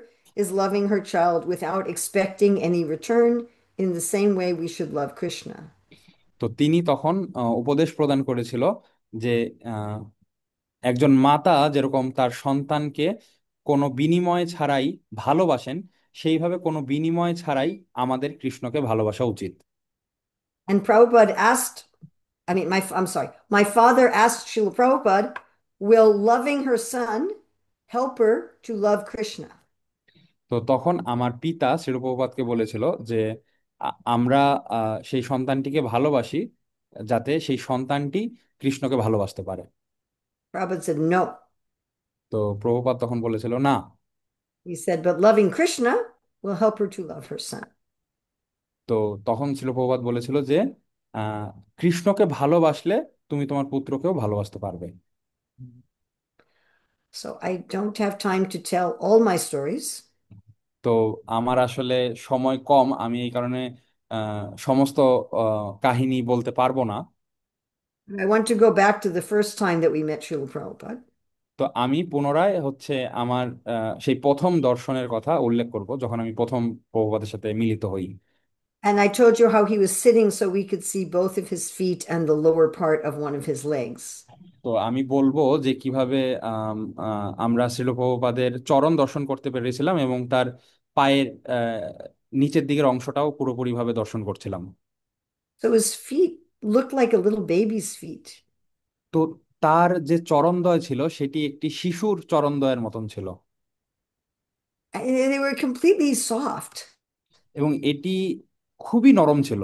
is loving her child without expecting any return, in the same way we should love Krishna. তো তিনি তখন উপদেশ প্রদান করেছিল যে আহ, একজন মাতা যেরকম তার সন্তানকে কোনো বিনিময় ছাড়াই ভালোবাসেন, সেইভাবে কোনো বিনিময় ছাড়াই আমাদের কৃষ্ণকে ভালোবাসা উচিত। And Prabhupada asked, I'm sorry, my father asked Srila Prabhupada, will loving her son help her to love Krishna? তো তখন আমার পিতা শ্রীল প্রভুপাদকে বলেছিল যে আমরা সেই সন্তানটিকে ভালোবাসি যাতে সেই সন্তানটি কৃষ্ণকে ভালোবাসতে পারে। Prabhupada said, no. তো প্রভুপাদ তখন বলেছিল না। He said, but loving Krishna will help her to love her son. তো তখন ছিল প্রভুপাদ বলেছিল যে আহ কৃষ্ণকে ভালোবাসলে তুমি তোমার পুত্রকেও ভালোবাসতে পারবে। So I don't have time to tell all my stories. তো আমার আসলে সময় কম, আমি এই কারণে সমস্ত কাহিনী বলতে পারবো না। I want to go back to the first time that we met Srila Prabhupada. তো আমি পুনরায় হচ্ছে আমার সেই প্রথম দর্শনের কথা উল্লেখ করব যখন আমি প্রথম প্রভুপাদের সাথে মিলিত হই। And I told you how he was sitting so we could see both of his feet and the lower part of one of his legs. তো আমি বলবো যে কিভাবে আমরা শ্রীল প্রভুপাদের চরণ দর্শন করতে পেরেছিলাম এবং তার পায়ের নিচের দিকের অংশটাও পুরোপুরিভাবে দর্শন করছিলাম। So his feet looked like a little baby's feet. তো তার যে চরণদ্বয় ছিল সেটি একটি শিশুর চরণদ্বয়ের মতন ছিল। And they were completely soft. এবং এটি খুবই নরম ছিল।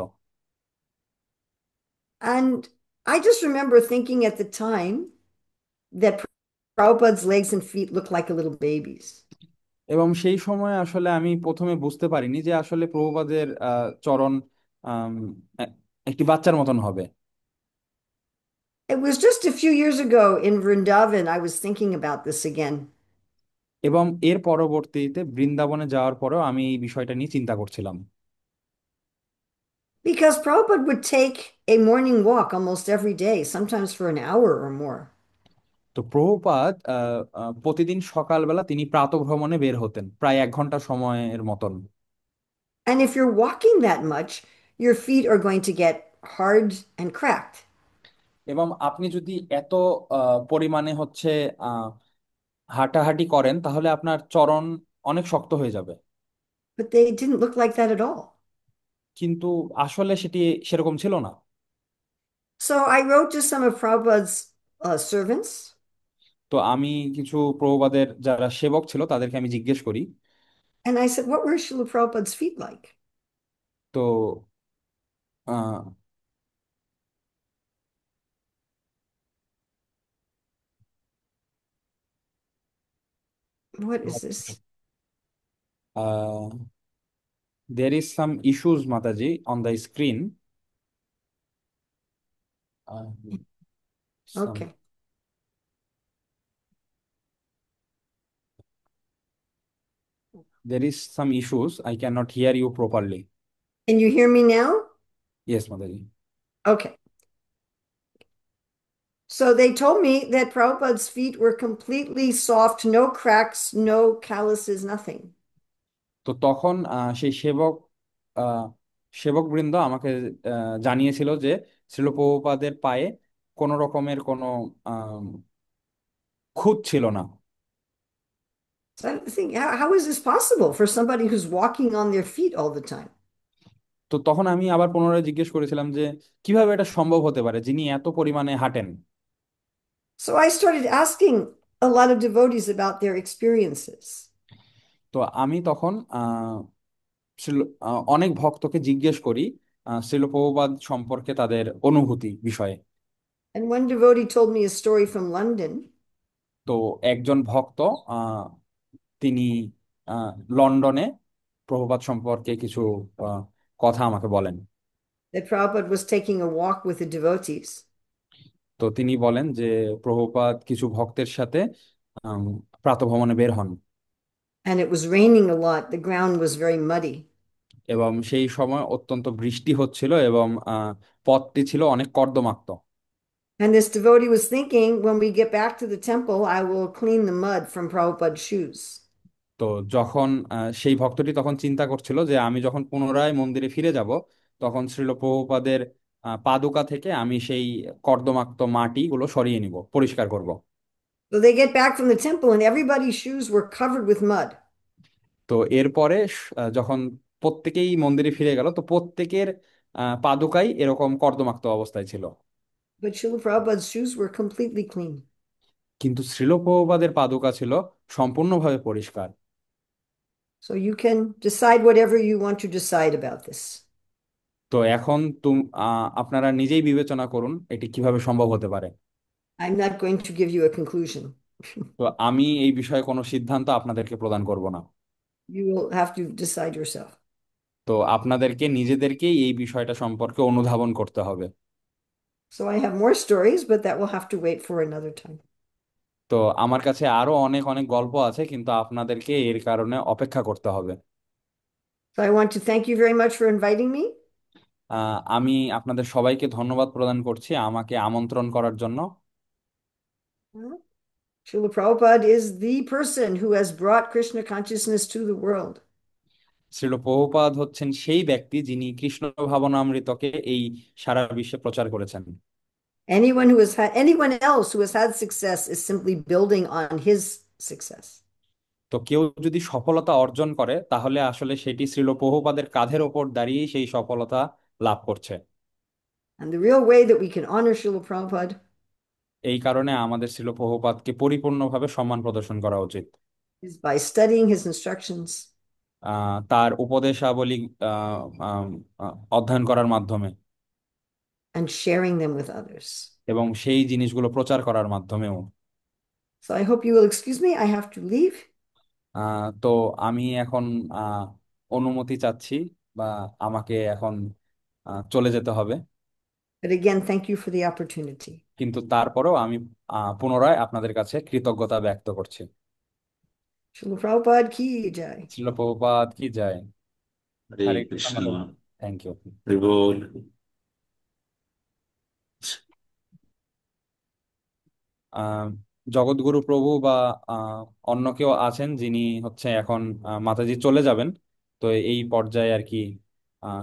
And I just remember thinking at the time that Prabhupada's legs and feet looked like a little baby's. এবং সেই সময় আসলে আমি প্রথমে বুঝতে পারিনি যে আসলে প্রভুপাদের চরণ আম, এ- একটি বাচ্চার মতন হবে। It was just a few years ago in Vrindavan, I was thinking about this again. এবং এর পরবর্তীতে বৃন্দাবনে যাওয়ার পরেও আমি এই বিষয়টা নিয়ে চিন্তা করছিলাম। Because Prabhupada would take a morning walk almost every day, sometimes for an hour or more. তো প্রভুপাদ প্রতিদিন সকালবেলা তিনি প্রাতঃভ্রমণে বের হতেন প্রায় 1 ঘন্টা সময়ের মতন। And if you're walking that much, your feet are going to get hard and cracked. এবং আপনি যদি এত পরিমাণে হচ্ছে আহ হাঁটাহাঁটি করেন তাহলে আপনার চরণ অনেক শক্ত হয়ে যাবে। But they didn't look like that at all. কিন্তু আসলে সেটি সেরকম ছিল না। So I wrote to some of Prabhupada's servants, তো আমি কিছু প্রভুপাদের যারা সেবক ছিল তাদেরকে আমি জিজ্ঞেস করি। and I said, what were Srila Prabhupada's feet like? তো আহ What is this? there is some issues Mataji on the screen. uh, some Okay. There is some issues. I cannot hear you properly. Can you hear me now? Yes, Mataji. Okay. So they told me that Prabhupada's feet were completely soft, no cracks, no calluses, nothing. তো তখন সেই আহ, সেবক বৃন্দ আমাকে জানিয়েছিল যে শ্রীল প্রভুপাদের পায়ে কোনো রকমের কোনো আহ, খুঁত ছিল না। So I think, how is this possible for somebody who's walking on their feet all the time? তো তখন আমি আবার পুনরায় জিজ্ঞেস করেছিলাম যে কিভাবে এটা সম্ভব হতে পারে যিনি এত পরিমাণে হাঁটেন। So I started asking a lot of devotees about their experiences. তো আমি তখন অনেক ভক্তকে জিজ্ঞেস করি শ্রীল প্রভুপাদ সম্পর্কে তাদের অনুভূতি বিষয়ে। And one devotee told me a story from London তো একজন ভক্ত আহ, তিনি লন্ডনে প্রভুপাদ সম্পর্কে কিছু আহ, কথা আমাকে বলেন। that Prabhupada was taking a walk with the devotees. তো তিনি বলেন যে প্রভুপাদ কিছু ভক্তের সাথে আম, প্রাতঃভ্রমণে বের হন And it was raining a lot. The ground was very muddy. এবং সেই সময় অত্যন্ত বৃষ্টি হচ্ছিল এবং পথটি ছিল অনেক কর্দমাক্ত। And this devotee was thinking, when we get back to the temple, I will clean the mud from Prabhupada's shoes. তো যখন সেই ভক্তটি তখন চিন্তা করছিল যে আমি যখন পুনরায় মন্দিরে ফিরে যাব তখন শ্রীল প্রভুপাদের পাদুকা থেকে আমি সেই কর্দমাক্ত মাটিগুলো সরিয়ে নিব, পরিষ্কার করব। So they get back from the temple, and everybody's shoes were covered with mud. তো এরপরে যখন প্রত্যেকেই মন্দিরে ফিরে গেল তো প্রত্যেকের পাদুকাই এরকম কর্দমাক্ত অবস্থায় ছিল, But Srila Prabhupada's shoes were completely clean. কিন্তু শ্রীল প্রভুপাদের পাদুকা ছিল সম্পূর্ণভাবে পরিষ্কার। So you can decide whatever you want to decide about this. তো এখন আপনারা নিজেই বিবেচনা করুন এটি কিভাবে সম্ভব হতে পারে। I'm not going to give you a conclusion. তো আমি এই বিষয়ে কোনো সিদ্ধান্ত আপনাদেরকে প্রদান করব না। You will have to decide yourself. তো আপনাদেরকে নিজেদেরকেই এই বিষয়টা সম্পর্কে অনুধাবন করতে হবে। So I have more stories, but that will have to wait for another time. তো আমার কাছে আরো অনেক অনেক গল্প আছে কিন্তু আপনাদেরকে এর কারণে অপেক্ষা করতে হবে। So I want to thank you very much for inviting me. আমি আপনাদের সবাইকে ধন্যবাদ প্রদান করছি আমাকে আমন্ত্রণ করার জন্য। Srila Prabhupada is the person who has brought Krishna consciousness to the world. Srila Prabhupada হচ্ছেন সেই ব্যক্তি যিনি কৃষ্ণ ভাবনামৃতকে এই সারা বিশ্বে প্রচার করেছেন। Anyone else who has had success is simply building on his success. তো কেউ যদি সফলতা অর্জন করে তাহলে আসলে সেটি শ্রীল প্রভুপাদের কাঁধের ওপর দাঁড়িয়েই সেই সফলতা লাভ করছে। And the real way that we can honor Srila Prabhupada এই কারণে আমাদের শ্রীল প্রভুপাদকে পরিপূর্ণভাবে সম্মান প্রদর্শন করা উচিত। is by studying his instructions তার উপদেশাবলী আহ, আম, অধ্যয়ন করার মাধ্যমে and sharing them with others. এবং সেই জিনিসগুলো প্রচার করার মাধ্যমেও। So I hope you will excuse me. I have to leave. তো আমি এখন আহ, অনুমতি চাচ্ছি বা আমাকে এখন চলে যেতে হবে। But again, thank you for the opportunity. কিন্তু তারপরেও আমি পুনরায় আপনাদের কাছে কৃতজ্ঞতা ব্যক্ত করছি। Srila Prabhupada ki jai. শিল প্রভুপাদ কি যায়। হরে হরে কৃষ্ণ কৃষ্ণ। মাধব। Thank you. হরি বল। আহ জগৎগুরু প্রভু বা আহ, অন্য কেউ আছেন যিনি হচ্ছে এখন মাতাজি চলে যাবেন, তো এই পর্যায়ে আর কি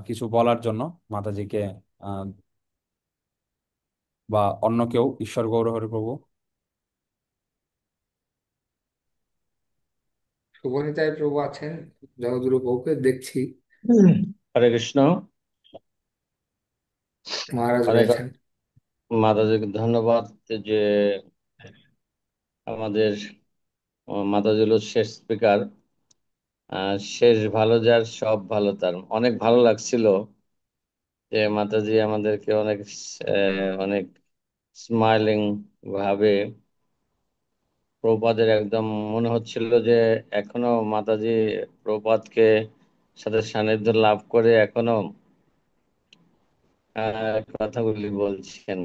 কিছু বলার জন্য মাতাজিকে আহ, বা অন্য কেউ, ঈশ্বর গৌর হরি প্রভু। শুভনিতায় প্রভু আছেন, জগদ্গুরু প্রভুকে দেখছি। হরে কৃষ্ণ। মহারাজ অনেক রয়েছেন। মাতাজিকে ধন্যবাদ যে আমাদের মাতাজি হলো শেষ স্পিকার। শেষ ভালো যার সব ভালো তার। অনেক ভালো লাগছিল যে মাতাজি আমাদেরকে অনেক অনেক স্মাইলিং ভাবে প্রভুপাদের একদম মনে হচ্ছিল যে এখনো মাতাজি প্রভুপাদকে সাথে সান্নিধ্য লাভ করে এখনো কথাগুলি বলছেন।